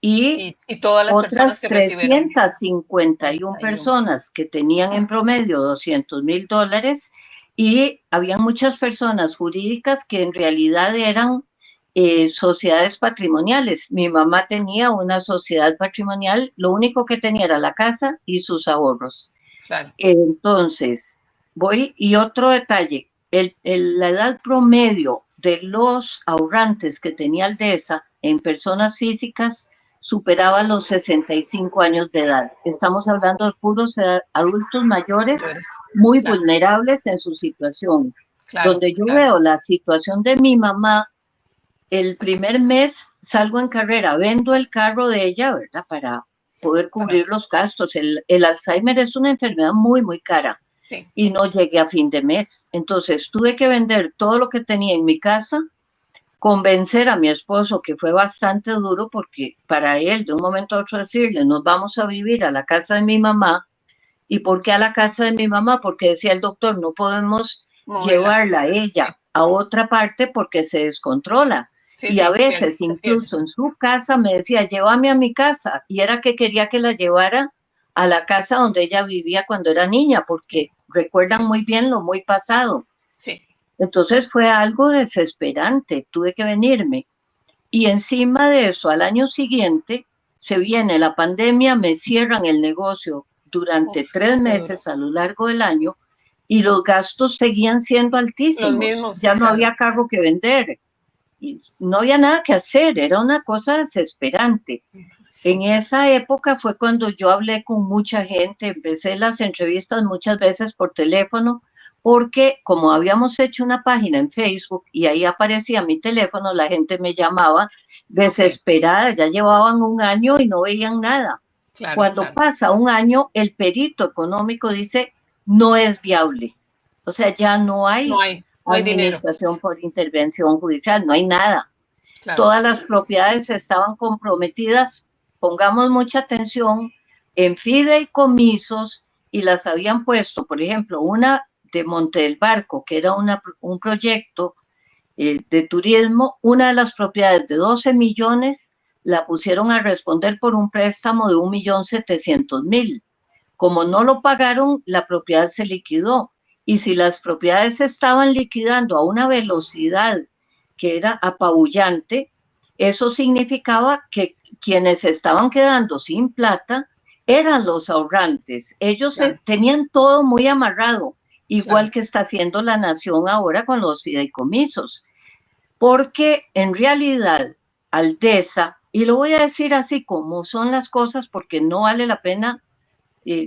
y todas las personas otras que recibieron. 351 personas que tenían en promedio $200,000 y había muchas personas jurídicas que en realidad eran sociedades patrimoniales. Mi mamá tenía una sociedad patrimonial, lo único que tenía era la casa y sus ahorros. Claro. Entonces, y otro detalle, la edad promedio de los ahorrantes que tenía Aldesa en personas físicas superaba los 65 años de edad. Estamos hablando de puros adultos mayores muy vulnerables en su situación. Donde yo veo la situación de mi mamá, el primer mes salgo en carrera, vendo el carro de ella, ¿verdad? Para poder cubrir los gastos. El Alzheimer es una enfermedad muy, muy cara. Sí. Y no llegué a fin de mes. Entonces tuve que vender todo lo que tenía en mi casa, convencer a mi esposo, que fue bastante duro, porque para él de un momento a otro decirle, nos vamos a vivir a la casa de mi mamá, ¿Y por qué a la casa de mi mamá? Porque decía el doctor, no podemos Moverla. llevarla a ella a otra parte porque se descontrola. Sí, Y sí, a pierde, veces, se pierde. incluso en su casa, me decía, llévame a mi casa. Y era que quería que la llevara a la casa donde ella vivía cuando era niña, porque recuerdan muy bien lo muy pasado. Sí. Entonces fue algo desesperante, tuve que venirme. Y encima de eso, al año siguiente, se viene la pandemia, me cierran el negocio durante Uf, 3 meses a lo largo del año y los gastos seguían siendo los altísimos. mismos, Ya sí, no claro. había carro que vender y no había nada que hacer, era una cosa desesperante. En Sí, esa época fue cuando yo hablé con mucha gente, empecé las entrevistas muchas veces por teléfono, porque como habíamos hecho una página en Facebook y ahí aparecía mi teléfono, la gente me llamaba ok, desesperada, ya llevaban un año y no veían nada. claro, Cuando claro. pasa un año, el perito económico dice no es viable. O sea, ya no hay No hay dinero, administración por intervención judicial, no hay nada. claro. Todas las propiedades estaban comprometidas, pongamos mucha atención, en fideicomisos y las habían puesto, por ejemplo, una de Monte del Barco, que era un proyecto de turismo, una de las propiedades de 12 millones la pusieron a responder por un préstamo de 1.700.000. Como no lo pagaron, la propiedad se liquidó. Y si las propiedades se estaban liquidando a una velocidad que era apabullante, eso significaba que quienes estaban quedando sin plata eran los ahorrantes. Ellos Claro, tenían todo muy amarrado, igual claro. que está haciendo la nación ahora con los fideicomisos, porque en realidad Aldesa, y lo voy a decir así como son las cosas porque no vale la pena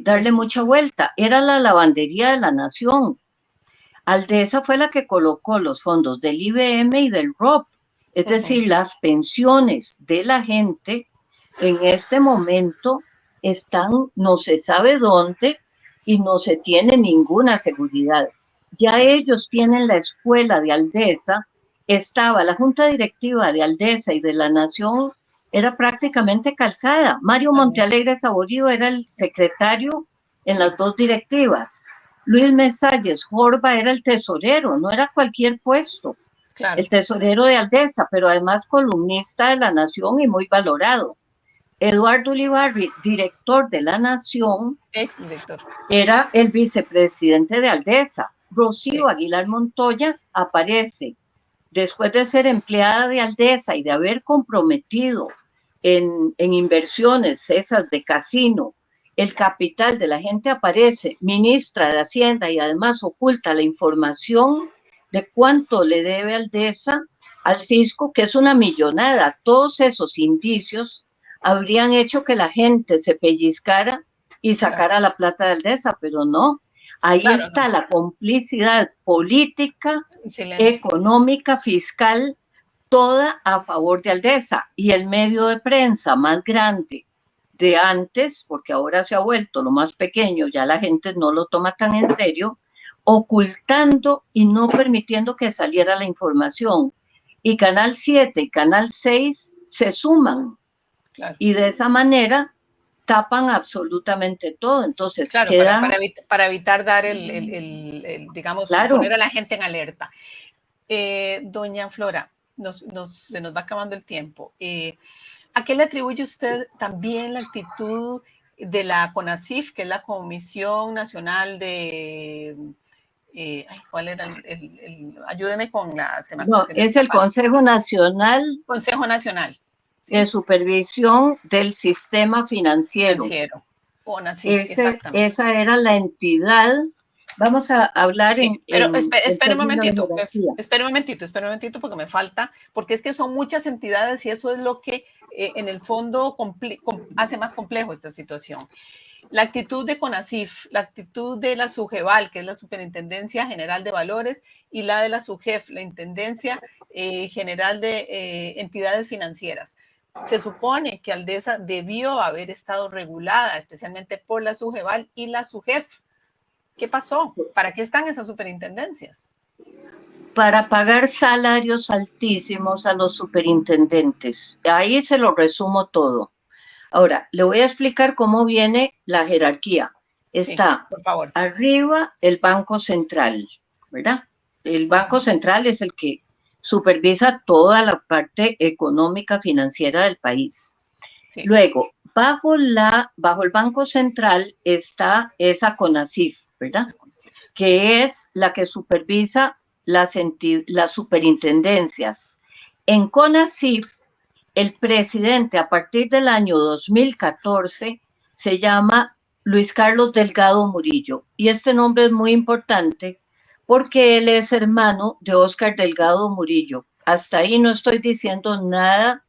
darle Es, mucha vuelta, era la lavandería de la nación. Aldesa fue la que colocó los fondos del IBM y del ROP, es decir, las pensiones de la gente en este momento están no se sabe dónde y no se tiene ninguna seguridad. Ya sí, ellos tienen la escuela de Aldesa, estaba la junta directiva de Aldesa y de la Nación, era prácticamente calcada. Mario Montealegre Saborío era el secretario en sí, las dos directivas. Luis Mesalles Jorba era el tesorero, no era cualquier puesto, claro. el tesorero de Aldesa, pero además columnista de La Nación y muy valorado. Eduardo Ulibarri, director de La Nación, Ex director. era el vicepresidente de Aldesa. Rocío Sí, Aguilar Montoya aparece después de ser empleada de Aldesa y de haber comprometido en inversiones esas de casino, el capital de la gente, aparece ministra de Hacienda y además oculta la información de cuánto le debe Aldesa al fisco, que es una millonada. Todos esos indicios habrían hecho que la gente se pellizcara y claro, sacara la plata de Aldesa, pero no. Ahí claro, está no. la complicidad política, En silencio. económica, fiscal, toda a favor de Aldesa. Y el medio de prensa más grande de antes, porque ahora se ha vuelto lo más pequeño, ya la gente no lo toma tan en serio, ocultando y no permitiendo que saliera la información. Y Canal 7 y Canal 6 se suman Claro. y de esa manera tapan absolutamente todo. Entonces Claro, queda, para evitar dar digamos, claro, poner a la gente en alerta. Doña Flora, se nos va acabando el tiempo. ¿A qué le atribuye usted también la actitud de la CONACYF, que es la Comisión Nacional de... ¿cuál era ayúdeme con no, se me es el escapa. Consejo Nacional Consejo Nacional, de ¿sí? Supervisión del Sistema Financiero. Financiero. CONACYF, exactamente. Esa era la entidad. Vamos a hablar Sí, pero en espere un términos de momentito, jerarquía. espere un momentito porque me falta, porque es que son muchas entidades y eso es lo que en el fondo hace más complejo esta situación. La actitud de CONACYF, la actitud de la SUGEVAL, que es la Superintendencia General de Valores, y la de la SUGEF, la Intendencia General de Entidades Financieras. Se supone que Aldesa debió haber estado regulada, especialmente por la SUGEVAL y la SUGEF. ¿Qué pasó? ¿Para qué están esas superintendencias? Para pagar salarios altísimos a los superintendentes. Ahí se lo resumo todo. Ahora, le voy a explicar cómo viene la jerarquía. Sí, Está por favor. arriba el Banco Central, ¿verdad? El Banco Central es el que supervisa toda la parte económica financiera del país. Sí. Luego, bajo el Banco Central está esa CONACYF, ¿verdad? Que es la que supervisa las superintendencias. En CONACYF, el presidente a partir del año 2014 se llama Luis Carlos Delgado Murillo. Y este nombre es muy importante porque él es hermano de Óscar Delgado Murillo. Hasta ahí no estoy diciendo nada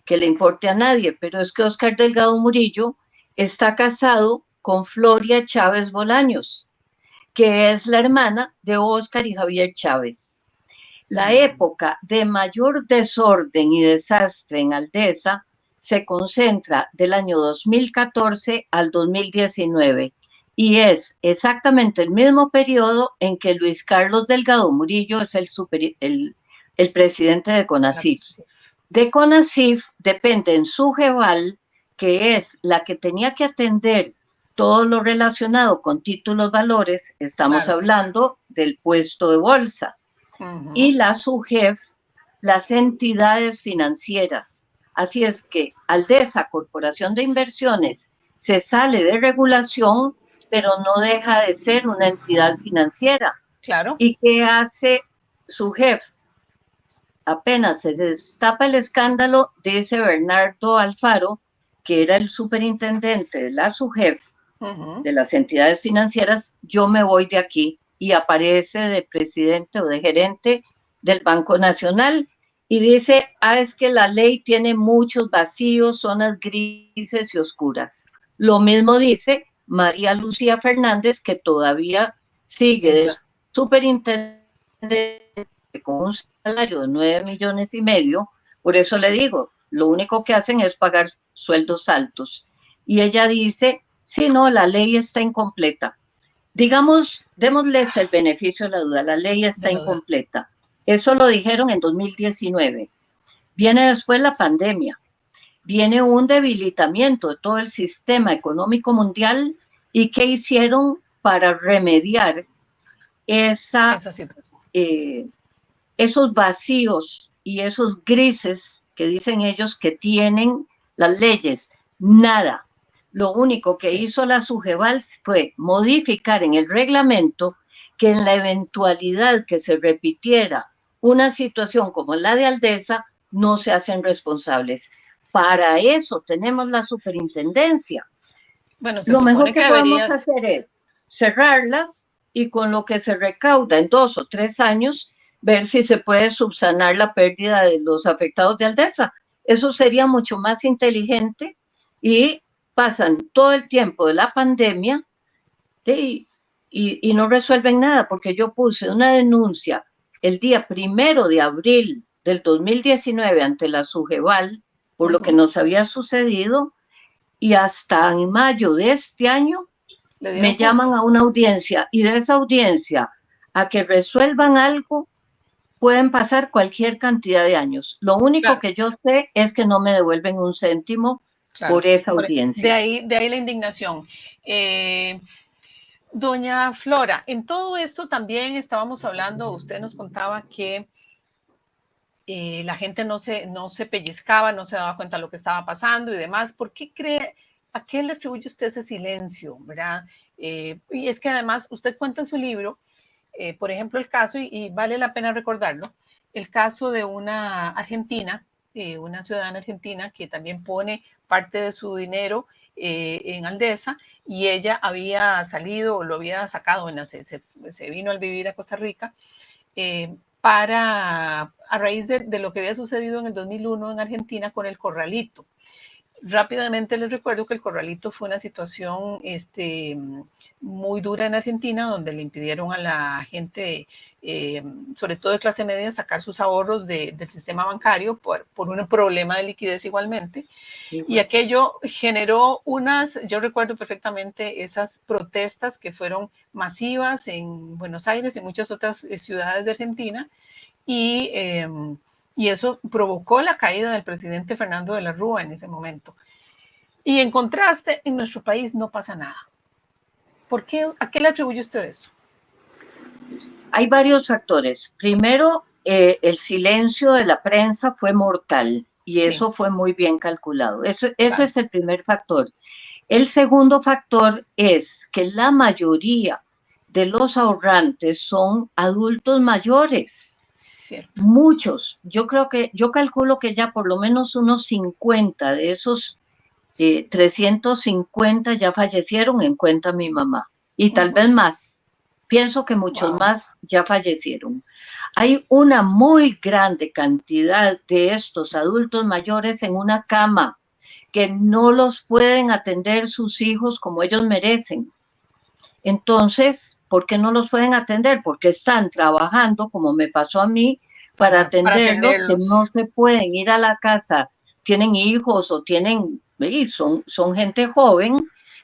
que le importe a nadie, pero es que Óscar Delgado Murillo está casado con Floria Chávez Bolaños, que es la hermana de Óscar y Javier Chávez. La época de mayor desorden y desastre en Aldesa se concentra del año 2014 al 2019 y es exactamente el mismo periodo en que Luis Carlos Delgado Murillo es el presidente de CONACYF. De CONACYF depende en Sujeval, que es la que tenía que atender todo lo relacionado con títulos valores, estamos hablando del puesto de bolsa. Y la SUGEF, las entidades financieras. Así es que Aldesa, Corporación de Inversiones, se sale de regulación, pero no deja de ser una entidad financiera. Claro. ¿Y qué hace SUGEF? Apenas se destapa el escándalo, dice Bernardo Alfaro, que era el superintendente de la SUGEF, de las entidades financieras, yo me voy de aquí, y aparece de presidente o de gerente del Banco Nacional y dice, es que la ley tiene muchos vacíos, zonas grises y oscuras. Lo mismo dice María Lucía Fernández, que todavía sigue de superintendente con un salario de 9,5 millones. Por eso le digo, lo único que hacen es pagar sueldos altos. Y ella dice, sí, no, la ley está incompleta. Digamos, démosles el beneficio de la duda, la ley está incompleta. Eso lo dijeron en 2019. Viene después la pandemia, viene un debilitamiento de todo el sistema económico mundial. ¿Y qué hicieron para remediar esa situación? Esos vacíos y esos grises que dicen ellos que tienen las leyes? Nada. Lo único que hizo la SUGEVAL fue modificar en el reglamento que en la eventualidad que se repitiera una situación como la de Aldesa, no se hacen responsables. Para eso tenemos la superintendencia. Bueno, lo mejor que podemos hacer es cerrarlas y con lo que se recauda en 2 o 3 años, ver si se puede subsanar la pérdida de los afectados de Aldesa. Eso sería mucho más inteligente y pasan todo el tiempo de la pandemia y no resuelven nada, porque yo puse una denuncia el día 1 de abril del 2019 ante la SUGEVAL por lo que nos había sucedido y hasta en mayo de este año me llaman a una audiencia y de esa audiencia a que resuelvan algo pueden pasar cualquier cantidad de años. Lo único que yo sé es que no me devuelven un céntimo por esa audiencia. De ahí la indignación. Doña Flora, en todo esto también estábamos hablando, usted nos contaba que la gente no se pellizcaba, no se daba cuenta de lo que estaba pasando y demás. ¿Por qué cree, a qué le atribuye usted ese silencio, verdad? Y es que además usted cuenta en su libro, por ejemplo, el caso, y vale la pena recordarlo, el caso de una argentina, una ciudadana argentina que también pone parte de su dinero en Aldesa, y ella había salido, lo había sacado, bueno, se vino al vivir a Costa Rica, a raíz de lo que había sucedido en el 2001 en Argentina con el corralito. Rápidamente les recuerdo que el corralito fue una situación muy dura en Argentina, donde le impidieron a la gente, sobre todo de clase media, sacar sus ahorros del sistema bancario por un problema de liquidez igualmente. Y aquello generó yo recuerdo perfectamente esas protestas que fueron masivas en Buenos Aires y muchas otras ciudades de Argentina, y eso provocó la caída del presidente Fernando de la Rúa en ese momento. Y en contraste, en nuestro país no pasa nada. ¿Por qué? ¿A qué le atribuye usted eso? Hay varios factores. Primero, el silencio de la prensa fue mortal y Sí, eso fue muy bien calculado. Eso claro. es el primer factor. El segundo factor es que la mayoría de los ahorrantes son adultos mayores. Cierto. Muchos. Yo calculo que ya por lo menos unos 50 de esos 350 ya fallecieron en cuenta mi mamá. Y tal vez más. Pienso que muchos Wow. más ya fallecieron. Hay una muy grande cantidad de estos adultos mayores en una cama que no los pueden atender sus hijos como ellos merecen. Entonces, ¿por qué no los pueden atender? Porque están trabajando, como me pasó a mí, para Para atenderlos, que atenderlos. no se pueden ir a la casa, tienen hijos o tienen, son gente joven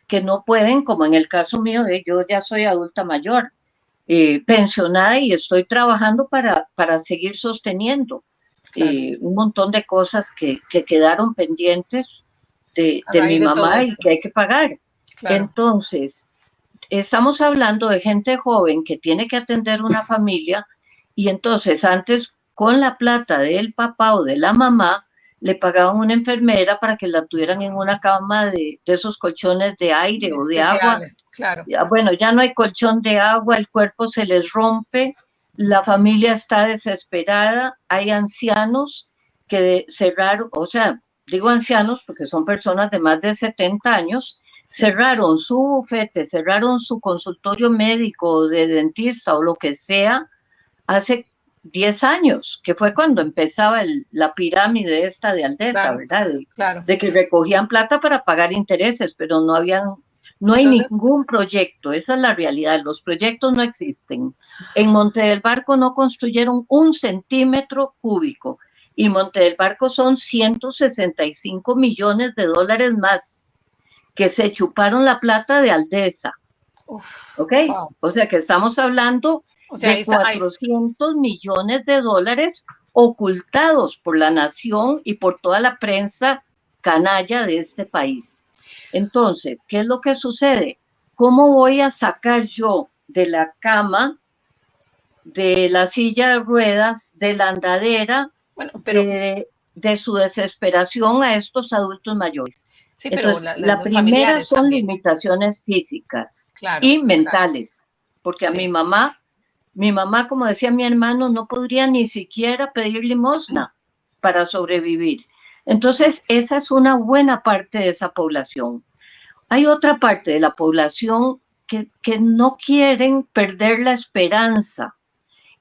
que no pueden, como en el caso mío, yo ya soy adulta mayor, pensionada y estoy trabajando para seguir sosteniendo Claro. un montón de cosas que quedaron pendientes A de raíz mi de todo mamá y esto. que hay que pagar. Claro. Entonces, estamos hablando de gente joven que tiene que atender una familia y entonces antes con la plata del papá o de la mamá le pagaban una enfermera para que la tuvieran en una cama de esos colchones de aire o de agua. Especiales. Claro. Bueno, ya no hay colchón de agua, el cuerpo se les rompe, la familia está desesperada, hay ancianos que cerraron, o sea, digo ancianos porque son personas de más de 70 años, Sí. cerraron su bufete, cerraron su consultorio médico de dentista o lo que sea hace 10 años, que fue cuando empezaba la pirámide esta de Aldesa, Claro. ¿verdad? Claro. De que recogían plata para pagar intereses, pero no hay Entonces, ningún proyecto, esa es la realidad, los proyectos no existen. En Monte del Barco no construyeron un centímetro cúbico y Monte del Barco son 165 millones de dólares más que se chuparon la plata de Aldesa, ¿ok? wow. O sea que estamos hablando O sea, ahí de está, ahí, 400 millones de dólares ocultados por la nación y por toda la prensa canalla de este país. Entonces, ¿qué es lo que sucede? ¿Cómo voy a sacar yo de la cama, de la silla de ruedas, de la andadera, bueno, pero de su desesperación a estos adultos mayores? sí, pero Entonces, la los primera familiares son también. limitaciones físicas Claro, y claro. mentales, porque a Sí, mi mamá, como decía mi hermano, no podría ni siquiera pedir limosna para sobrevivir. Entonces, esa es una buena parte de esa población. Hay otra parte de la población que no quieren perder la esperanza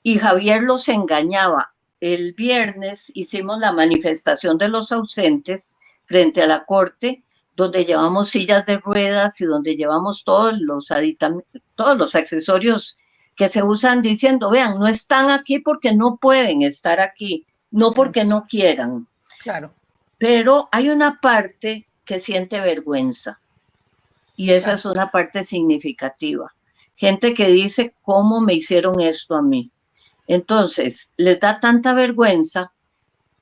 y Javier los engañaba. El viernes hicimos la manifestación de los ausentes frente a la corte, donde llevamos sillas de ruedas y donde llevamos todos los accesorios que se usan diciendo, vean, no están aquí porque no pueden estar aquí, no porque no quieran, claro, pero hay una parte que siente vergüenza y esa claro. es una parte significativa. Gente que dice, ¿cómo me hicieron esto a mí? Entonces, les da tanta vergüenza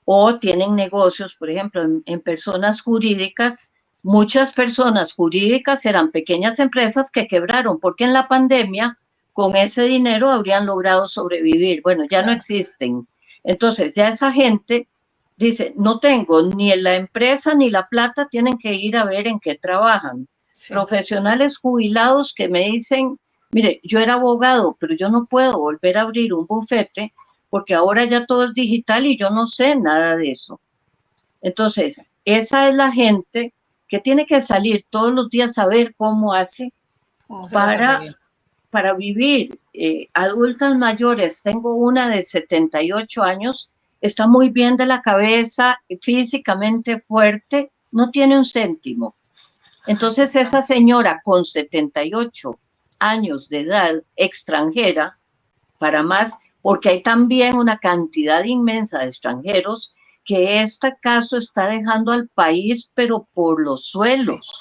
o tienen negocios, por ejemplo, en personas jurídicas. Muchas personas jurídicas eran pequeñas empresas que quebraron porque en la pandemia con ese dinero habrían logrado sobrevivir. Bueno, ya no Claro. existen. Entonces, ya esa gente dice, no tengo ni la empresa ni la plata, tienen que ir a ver en qué trabajan. Sí, Profesionales jubilados que me dicen, mire, yo era abogado, pero yo no puedo volver a abrir un bufete porque ahora ya todo es digital y yo no sé nada de eso. Entonces, esa es la gente que tiene que salir todos los días a ver cómo hace ¿cómo se las para, arregla? para vivir. Adultas mayores, tengo una de 78 años, está muy bien de la cabeza, físicamente fuerte, no tiene un céntimo. Aquí Entonces, está. esa señora con 78 años de edad, extranjera, para más, porque hay también una cantidad inmensa de extranjeros que este caso está dejando al país, pero por los Sí, suelos.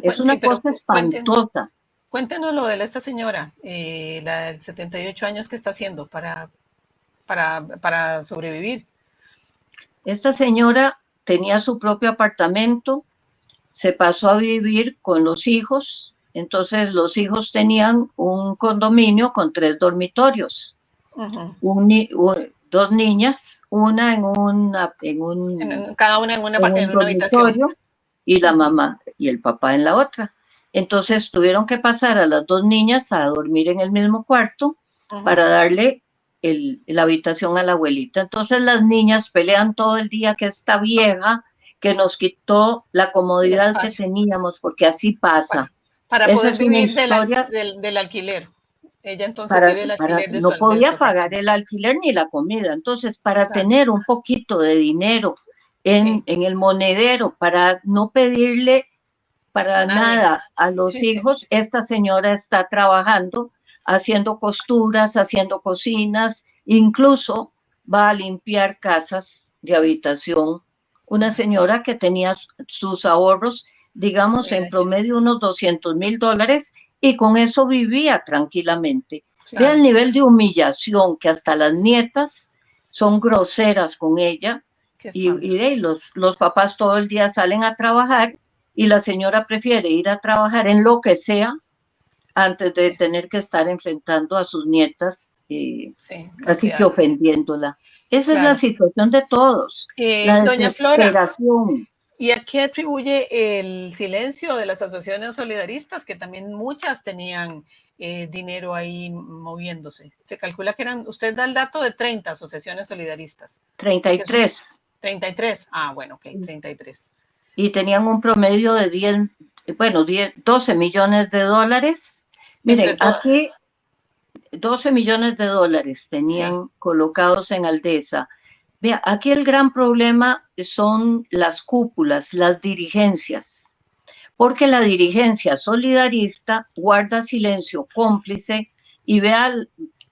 Es sí, una pero cosa espantosa. cuéntenos lo de esta señora, la de 78 años que está haciendo para sobrevivir. Esta señora tenía su propio apartamento, se pasó a vivir con los hijos Entonces los hijos tenían un condominio con 3 dormitorios. Ujú. Dos niñas, una Cada una en en un una habitación. dormitorio y la Ujú. mamá y el papá en la otra. Entonces tuvieron que pasar a las 2 niñas a dormir en el mismo cuarto Ujú. para darle la habitación a la abuelita. Entonces las niñas pelean todo el día que esta vieja que nos quitó la El comodidad que espacio teníamos, porque así pasa. para, para Esa poder es una vivir historia del alquiler. Ella entonces vive el alquiler no de su podía pagar apartamento. el alquiler ni la comida. Entonces, para Claro, tener un poquito de dinero sí, en el monedero, para no pedirle a para nadie. nada a los Sí, sí, hijos, esta señora está trabajando, haciendo costuras, haciendo cocinas, incluso va a limpiar casas de habitación. Una señora que tenía sus ahorros, digamos, bien en hecho. promedio unos $200,000 y con eso vivía tranquilamente. Ve el Claro, nivel de humillación que hasta las nietas son groseras con ella qué espanto. y los papás todo el día salen a trabajar y la señora prefiere ir a trabajar en lo que sea antes de Sí, tener que estar enfrentando a sus nietas, sí, así que malcriadas. ofendiéndola. Esa es la Claro. situación de todos, la Doña Flora, desesperación. ¿y a qué atribuye el silencio de las asociaciones solidaristas, que también muchas tenían dinero ahí moviéndose? Se calcula que eran, usted da el dato de 30 asociaciones solidaristas, que son 33, 33. Ah, bueno, ok, 33. y tenían un promedio de 12 millones de dólares. Entre Miren, todas. aquí 12 millones de dólares Sí, tenían colocados en Aldesa. Vea, aquí el gran problema son las cúpulas, las dirigencias, porque la dirigencia solidarista guarda silencio cómplice y vea,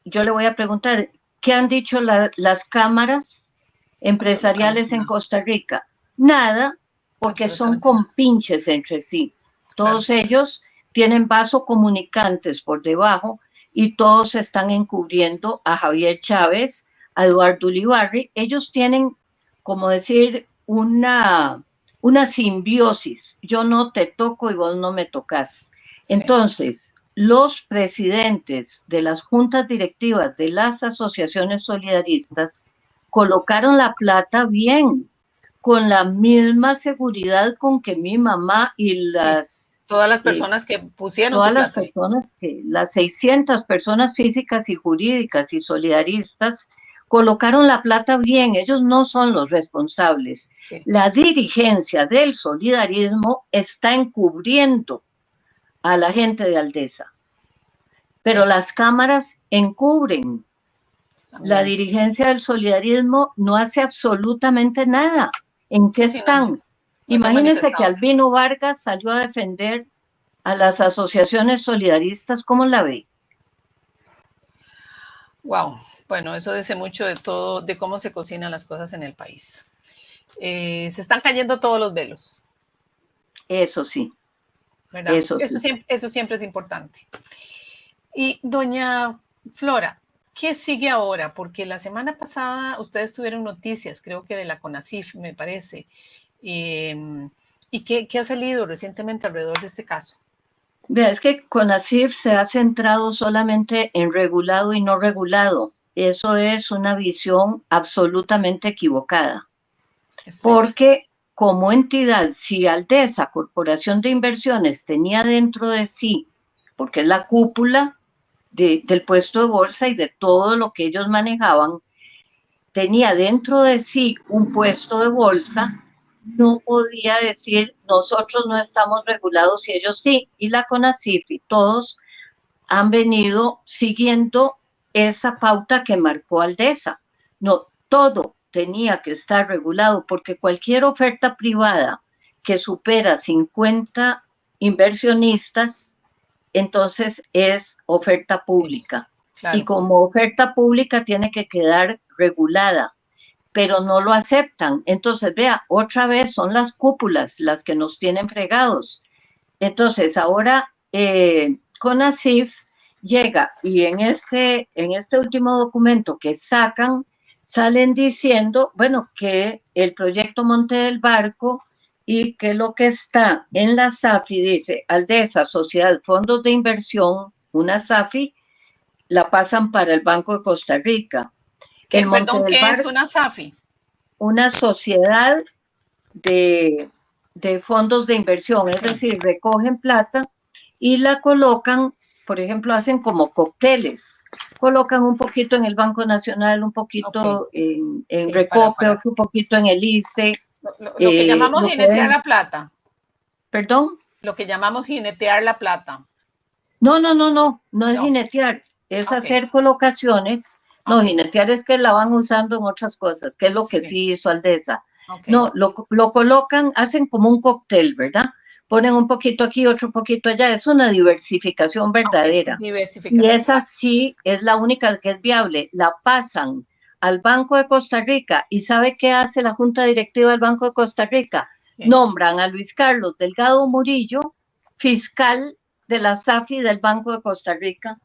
yo le voy a preguntar, ¿qué han dicho las cámaras absolutamente empresariales en nada. Costa Rica? Nada, porque son Absolutamente nada. compinches entre sí. Claro. Todos ellos tienen vasocomunicantes por debajo y todos están encubriendo a Javier Chávez, a Eduardo Ulibarri. Ellos tienen, como decir, una simbiosis. Yo no te toco y vos no me tocas. Sí. Entonces, los presidentes de las juntas directivas de las asociaciones solidaristas colocaron la plata bien, con la misma seguridad con que mi mamá y Y todas las eh, personas que pusieron todas su las plata ahí. personas, las 600 personas físicas y jurídicas y solidaristas, colocaron la plata bien, ellos no son los responsables. Sí. La dirigencia del solidarismo está encubriendo a la gente de Aldesa, pero Sí. las cámaras encubren. La También. dirigencia del solidarismo no hace absolutamente nada. ¿En qué Sí, sí, no, están? no se han Imagínense que manifestado. Albino Vargas salió a defender a las asociaciones solidaristas. ¿Cómo la ve? Wow. Bueno, eso dice mucho de todo, de cómo se cocinan las cosas en el país. Se están cayendo todos los velos, Eso sí, ¿verdad? eso sí. Eso siempre es importante. Y doña Flora, ¿qué sigue ahora? Porque la semana pasada ustedes tuvieron noticias, creo que de la CONACYF, me parece. Eh, ¿Y qué ha salido recientemente alrededor de este caso? Vea, es que CONACYF se ha centrado solamente en regulado y no regulado. Eso es una visión absolutamente equivocada, Estrecho. porque como entidad, si Aldesa, Corporación de Inversiones, tenía dentro de sí, porque es la cúpula del puesto de bolsa y de todo lo que ellos manejaban, tenía dentro de sí un puesto de bolsa, no podía decir nosotros no estamos regulados y ellos sí. Y la CONACYF y todos han venido siguiendo esa pauta que marcó Aldesa. No, todo tenía que estar regulado porque cualquier oferta privada que supera 50 inversionistas, entonces es oferta Sí, pública. Y claro. como oferta pública tiene que quedar regulada, pero no lo aceptan. Entonces, vea, otra vez son las cúpulas las que nos tienen fregados. Entonces, ahora CONACYF llega y en este último documento que sacan, salen diciendo, bueno, que el proyecto Monte del Barco y que lo que está en la SAFI dice, Aldesa, Sociedad, Fondos de Inversión, una SAFI, la pasan para el Banco de Costa Rica. El Monte Perdón, del ¿qué Bar, es una SAFI? una sociedad de fondos de inversión, es decir, recogen plata y la colocan, por ejemplo, hacen como cócteles, colocan un poquito en el Banco Nacional, un poquito en Sí, Recope, otro poquito en el ICE. Lo que llamamos Lo jinetear pueden, la plata. ¿perdón? Lo que llamamos jinetear la plata. No es jinetear, es hacer colocaciones. No, jinetear es que la van usando en otras cosas, que es lo que sí hizo Aldesa. No, lo colocan, hacen como un cóctel, ¿verdad? Ponen un poquito aquí, otro poquito allá. Es una diversificación verdadera. Y esa sí es la única que es viable. La pasan al Banco de Costa Rica. ¿Y sabe qué hace la Junta Directiva del Banco de Costa Rica? Nombran a Luis Carlos Delgado Murillo, fiscal de la SAFI del Banco de Costa Rica.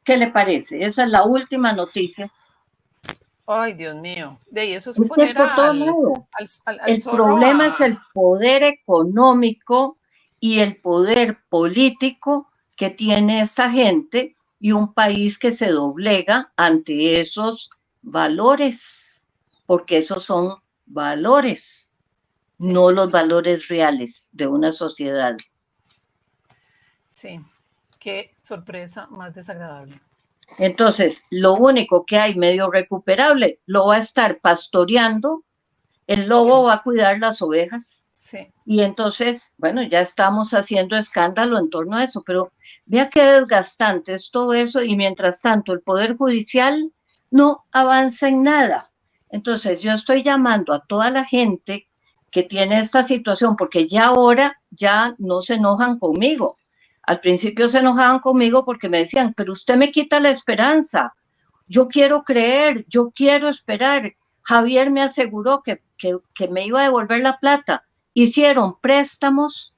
¿Qué le parece? Esa es la última noticia. Ay, Dios mío. De eso es Es que es poner por todo lado. El problema es el poder económico y el poder político que tiene esta gente y un país que se doblega ante esos valores, porque esos son valores, no los valores reales de una sociedad. Sí, qué sorpresa más desagradable. Entonces, lo único que hay medio recuperable, lo va a estar pastoreando, el lobo va a cuidar las ovejas. Sí. Y entonces, bueno, ya estamos haciendo escándalo en torno a eso, pero vea qué desgastante es todo eso y mientras tanto el Poder Judicial no avanza en nada. Entonces, yo estoy llamando a toda la gente que tiene esta situación, porque ya ahora ya no se enojan conmigo. Al principio se enojaban conmigo porque me decían, pero usted me quita la esperanza. Yo quiero creer, yo quiero esperar. Javier me aseguró que me iba a devolver la plata. Hicieron préstamos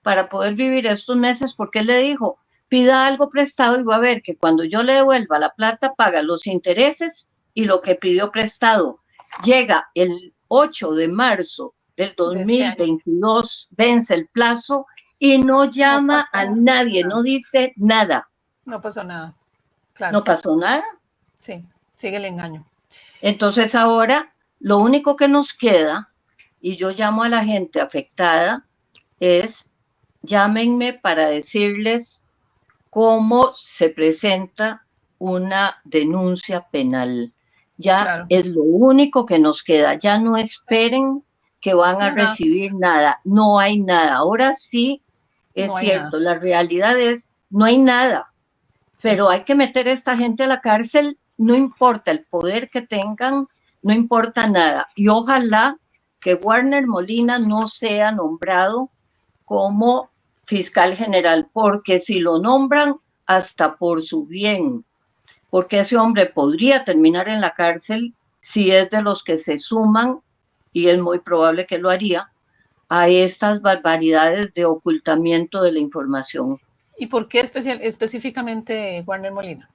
para poder vivir estos meses porque él le dijo, pida algo prestado y va a ver que cuando yo le devuelva la plata paga los intereses y lo que pidió prestado. Llega el 8 de marzo del 2022, vence el plazo y no llama a nadie, no dice nada. No pasó nada. Claro. No pasó nada. Sí, sigue el engaño. Entonces ahora lo único que nos queda, y yo llamo a la gente afectada, es llámenme para decirles cómo se presenta una denuncia penal. Ya es lo único que nos queda. Ya no esperen que van a recibir nada. No hay nada. Ahora sí, es cierto, la realidad es, no hay nada. Pero hay que meter a esta gente a la cárcel, no importa el poder que tengan, no importa nada. Y ojalá que Warner Molina no sea nombrado como fiscal general, porque si lo nombran, hasta por su bien, porque ese hombre podría terminar en la cárcel si es de los que se suman, y es muy probable que lo haría, a estas barbaridades de ocultamiento de la información. ¿Y por qué específicamente Warner Molina?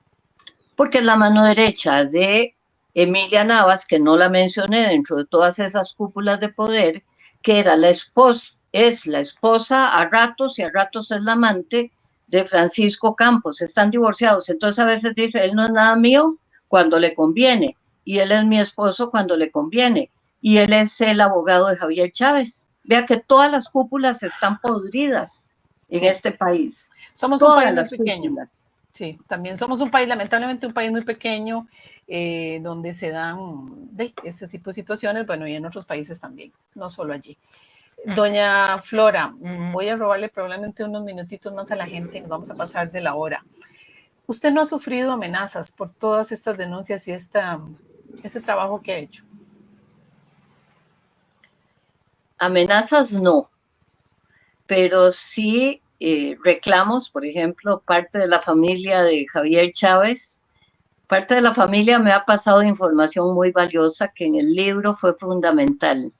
Porque es la mano derecha de Emilia Navas, que no la mencioné dentro de todas esas cúpulas de poder, que era la esposa, es la esposa a ratos y a ratos es la amante de Francisco Campos. Están divorciados, entonces a veces dice, él no es nada mío cuando le conviene, y él es mi esposo cuando le conviene, y él es el abogado de Javier Chávez. Vea que todas las cúpulas están podridas en este país. Somos un país muy pequeño. Sí, también somos un país, lamentablemente un país muy pequeño, donde se dan este tipo de situaciones, bueno, y en otros países también, no solo allí. Doña Flora, voy a robarle probablemente unos minutitos más a la gente, vamos a pasar de la hora. ¿Usted no ha sufrido amenazas por todas estas denuncias y este trabajo que ha hecho? Amenazas no, pero sí reclamos, por ejemplo, parte de la familia de Javier Chávez, parte de la familia me ha pasado información muy valiosa que en el libro fue fundamental.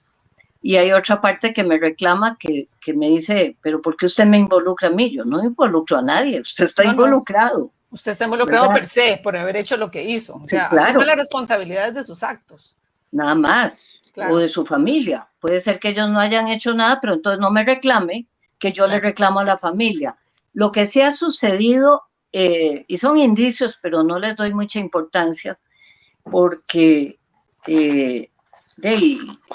Y hay otra parte que me reclama que me dice, pero ¿por qué usted me involucra a mí? Yo no involucro a nadie, usted está involucrado. No. Usted está involucrado, ¿verdad? Per se, por haber hecho lo que hizo. O sea, sí, claro. asume las responsabilidades de sus actos. nada más, Claro. o de su familia. Puede ser que ellos no hayan hecho nada, pero entonces no me reclame, que yo le reclamo a la familia. Lo que sí ha sucedido, y son indicios, pero no les doy mucha importancia, porque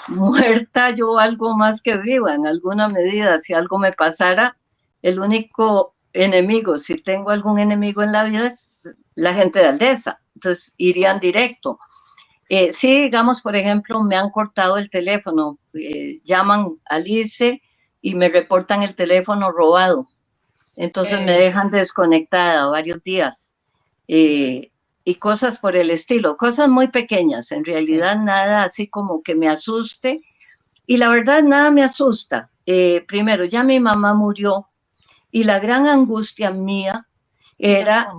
muerta yo valgo más que viva en alguna medida. Si algo me pasara, el único enemigo, si tengo algún enemigo en la vida, es la gente de Aldesa. Entonces irían directo. Sí, digamos, por ejemplo, me han cortado el teléfono, llaman a Alice y me reportan el teléfono robado. Entonces me dejan desconectada varios días. Y cosas por el estilo, cosas muy pequeñas, en realidad nada así como que me asuste. Y la verdad, nada me asusta. Primero, ya mi mamá murió y la gran angustia mía era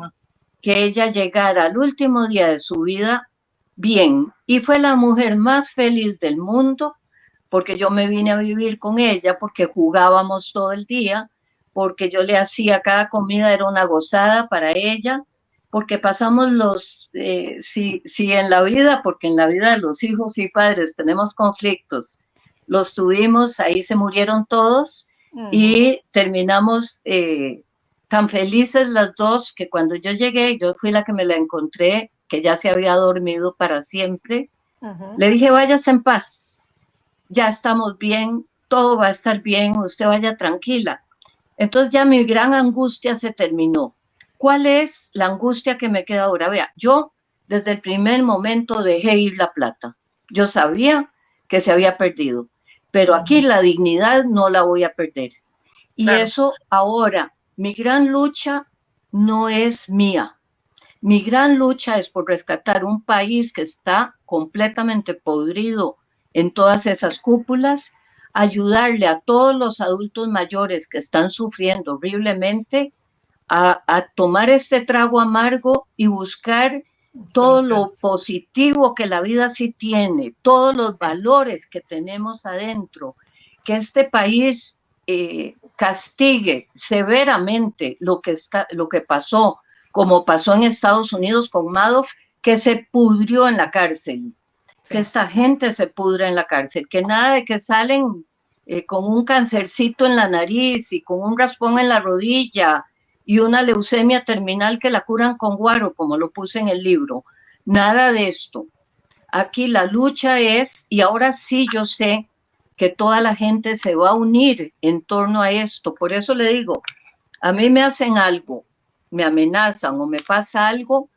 que ella llegara al último día de su vida bien, y fue la mujer más feliz del mundo, porque yo me vine a vivir con ella, porque jugábamos todo el día, porque yo le hacía cada comida, era una gozada para ella, porque pasamos si en la vida, porque en la vida de los hijos y padres tenemos conflictos, los tuvimos, ahí se murieron todos, y terminamos tan felices las dos, que cuando yo llegué, yo fui la que me la encontré, que ya se había dormido para siempre. Le dije, váyase en paz, ya estamos bien, todo va a estar bien, usted vaya tranquila. Entonces ya mi gran angustia se terminó. ¿Cuál es la angustia que me queda ahora? Vea, yo desde el primer momento dejé ir la plata. Yo sabía que se había perdido, pero aquí la dignidad no la voy a perder. Y eso ahora, mi gran lucha no es mía. Mi gran lucha es por rescatar un país que está completamente podrido en todas esas cúpulas, ayudarle a todos los adultos mayores que están sufriendo horriblemente a tomar este trago amargo y buscar todo lo positivo que la vida sí tiene, todos los valores que tenemos adentro, que este país castigue severamente lo que pasó, como pasó en Estados Unidos con Madoff, que se pudrió en la cárcel, que esta gente se pudra en la cárcel, que nada de que salen con un cancercito en la nariz y con un raspón en la rodilla y una leucemia terminal que la curan con guaro, como lo puse en el libro. Nada de esto. Aquí la lucha es, y ahora sí yo sé que toda la gente se va a unir en torno a esto. Por eso le digo, a mí me hacen algo, me amenazan o me pasa algo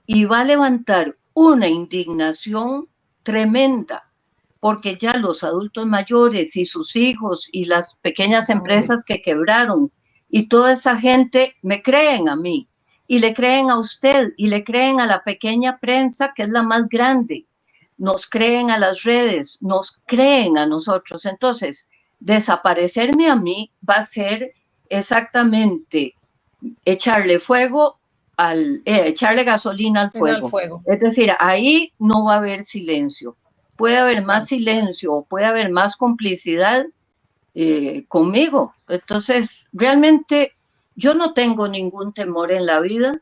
y va a levantar una indignación tremenda, porque ya los adultos mayores y sus hijos y las pequeñas empresas que quebraron y toda esa gente me creen a mí y le creen a usted y le creen a la pequeña prensa que es la más grande, nos creen a las redes, nos creen a nosotros. Entonces, desaparecerme a mí va a ser exactamente echarle gasolina al fuego. Es decir, ahí no va a haber silencio. Puede haber más silencio, puede haber más complicidad conmigo. Entonces, realmente yo no tengo ningún temor en la vida.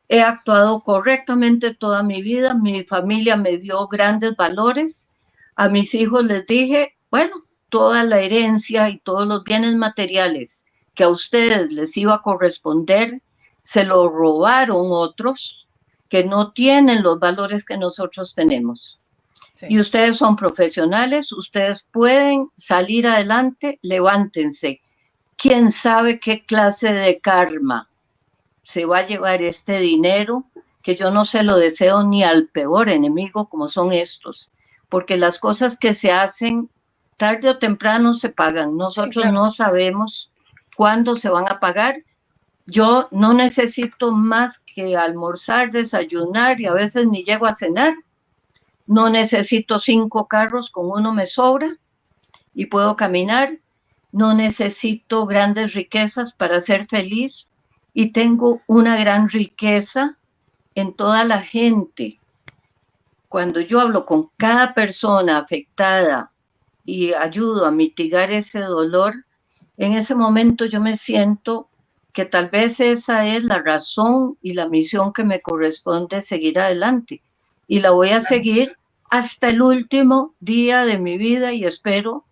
He actuado correctamente toda mi vida. Mi familia me dio grandes valores. A mis hijos les dije, bueno, toda la herencia y todos los bienes materiales que a ustedes les iba a corresponder, se lo robaron otros que no tienen los valores que nosotros tenemos. Sí. Y ustedes son profesionales, ustedes pueden salir adelante, levántense. ¿Quién sabe qué clase de karma se va a llevar este dinero? Que yo no se lo deseo ni al peor enemigo como son estos, porque las cosas que se hacen tarde o temprano se pagan. Nosotros sí, claro, no sabemos cuándo se van a pagar. Yo no necesito más que almorzar, desayunar y a veces ni llego a cenar. No necesito 5 carros, con uno me sobra y puedo caminar. No necesito grandes riquezas para ser feliz y tengo una gran riqueza en toda la gente. Cuando yo hablo con cada persona afectada y ayudo a mitigar ese dolor, en ese momento yo me siento que tal vez esa es la razón y la misión que me corresponde seguir adelante. Y la voy a seguir hasta el último día de mi vida y espero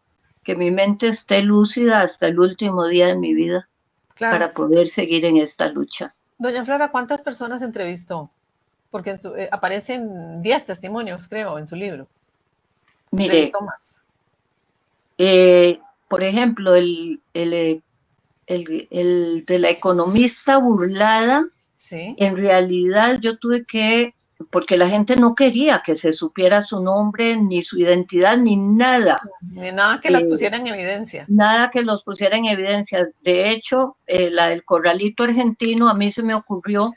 que mi mente esté lúcida hasta el último día de mi vida para poder seguir en esta lucha. Doña Flora, ¿cuántas personas entrevistó? Porque aparecen 10 testimonios, creo, en su libro. Mire, más. Por ejemplo, el de la economista burlada, ¿sí? En realidad yo tuve que, porque la gente no quería que se supiera su nombre, ni su identidad, ni nada. Ni nada que las pusiera en evidencia. Nada que los pusiera en evidencia. De hecho, la del corralito argentino, a mí se me ocurrió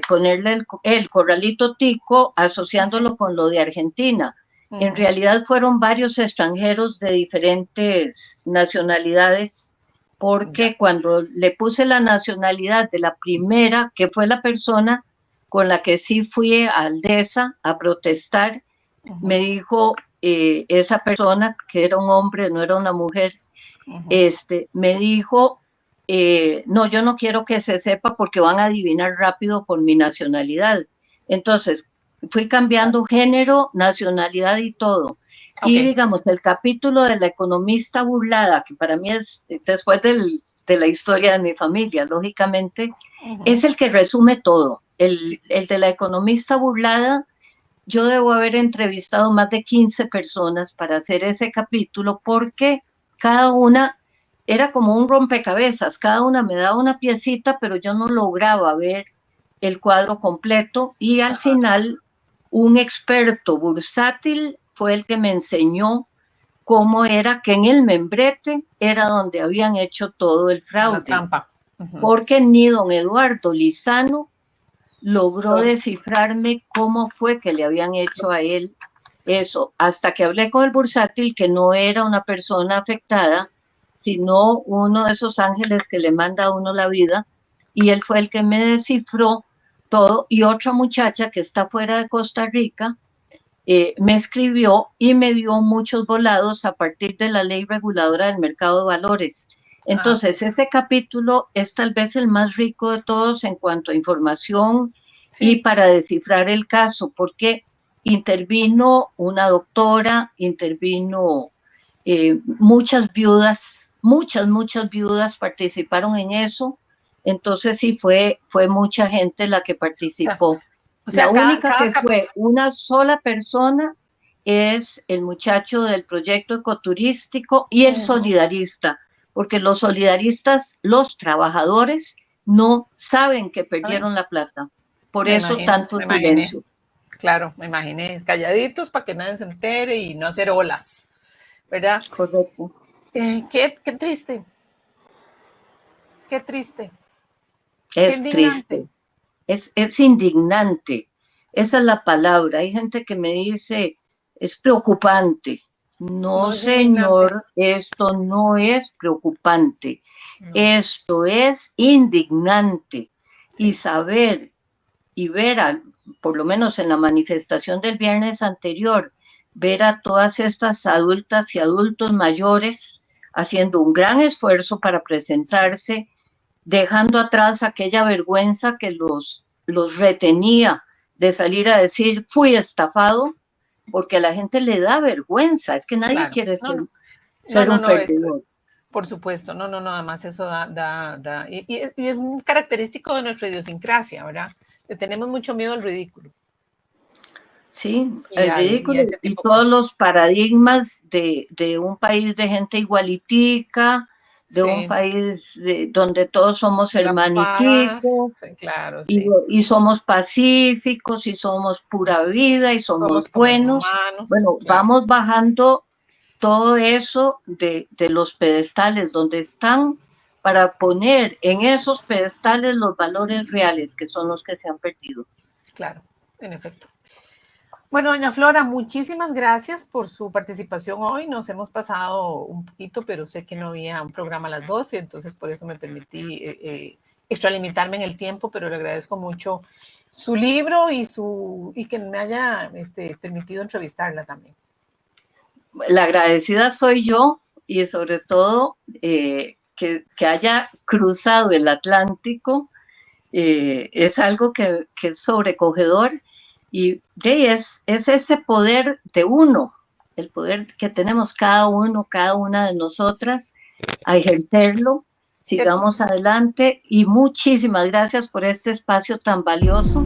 ponerle el corralito tico asociándolo con lo de Argentina. En realidad fueron varios extranjeros de diferentes nacionalidades, porque cuando le puse la nacionalidad de la primera, que fue la persona con la que sí fui a Aldesa a protestar, me dijo esa persona, que era un hombre, no era una mujer, me dijo, no, yo no quiero que se sepa porque van a adivinar rápido por mi nacionalidad. Entonces, fui cambiando género, nacionalidad y todo. Okay. Y digamos, el capítulo de la economista burlada, que para mí es después de la historia de mi familia, lógicamente, es el que resume todo. El de la economista burlada, yo debo haber entrevistado más de 15 personas para hacer ese capítulo porque cada una era como un rompecabezas, cada una me daba una piecita, pero yo no lograba ver el cuadro completo y al final un experto bursátil fue el que me enseñó cómo era que en el membrete era donde habían hecho todo el fraude. La trampa. Porque ni don Eduardo Lizano logró descifrarme cómo fue que le habían hecho a él eso, hasta que hablé con el bursátil, que no era una persona afectada, sino uno de esos ángeles que le manda a uno la vida, y él fue el que me descifró todo, y otra muchacha que está fuera de Costa Rica me escribió y me dio muchos volados a partir de la ley reguladora del mercado de valores. Entonces, ese capítulo es tal vez el más rico de todos en cuanto a información y para descifrar el caso, porque intervino una doctora, intervino muchas viudas, muchas viudas participaron en eso. Entonces sí fue mucha gente la que participó. O sea, la única que fue una sola persona es el muchacho del proyecto ecoturístico y el solidarista, porque los solidaristas, los trabajadores, no saben que perdieron la plata. Por eso tanto silencio. Claro, me imaginé, calladitos para que nadie se entere y no hacer olas, ¿verdad? Correcto. Qué triste. Qué triste. Es triste. Es indignante. Esa es la palabra. Hay gente que me dice, es preocupante. No, señor, esto no es preocupante. No. Esto es indignante. Sí. Y saber y ver, por lo menos en la manifestación del viernes anterior, ver a todas estas adultas y adultos mayores haciendo un gran esfuerzo para presentarse, dejando atrás aquella vergüenza que los retenía de salir a decir, fui estafado, porque a la gente le da vergüenza, es que nadie quiere ser un perdedor. Por supuesto, además eso y es un característico de nuestra idiosincrasia, ¿verdad? Le tenemos mucho miedo al ridículo. Sí, el ridículo y todos los paradigmas de un país de gente igualitica, de un país donde todos somos hermaniticos, claro, y somos pacíficos, y somos pura vida, y somos buenos. Humanos, bueno, vamos bajando todo eso de los pedestales donde están para poner en esos pedestales los valores reales, que son los que se han perdido. Claro, en efecto. Bueno, doña Flora, muchísimas gracias por su participación hoy. Nos hemos pasado un poquito, pero sé que no había un programa a las 12, entonces por eso me permití extralimitarme en el tiempo, pero le agradezco mucho su libro y que me haya permitido entrevistarla también. La agradecida soy yo y sobre todo que haya cruzado el Atlántico es algo que es sobrecogedor. Y es ese poder de uno, el poder que tenemos cada uno, cada una de nosotras, a ejercerlo. ¿Cierto? Sigamos adelante y muchísimas gracias por este espacio tan valioso.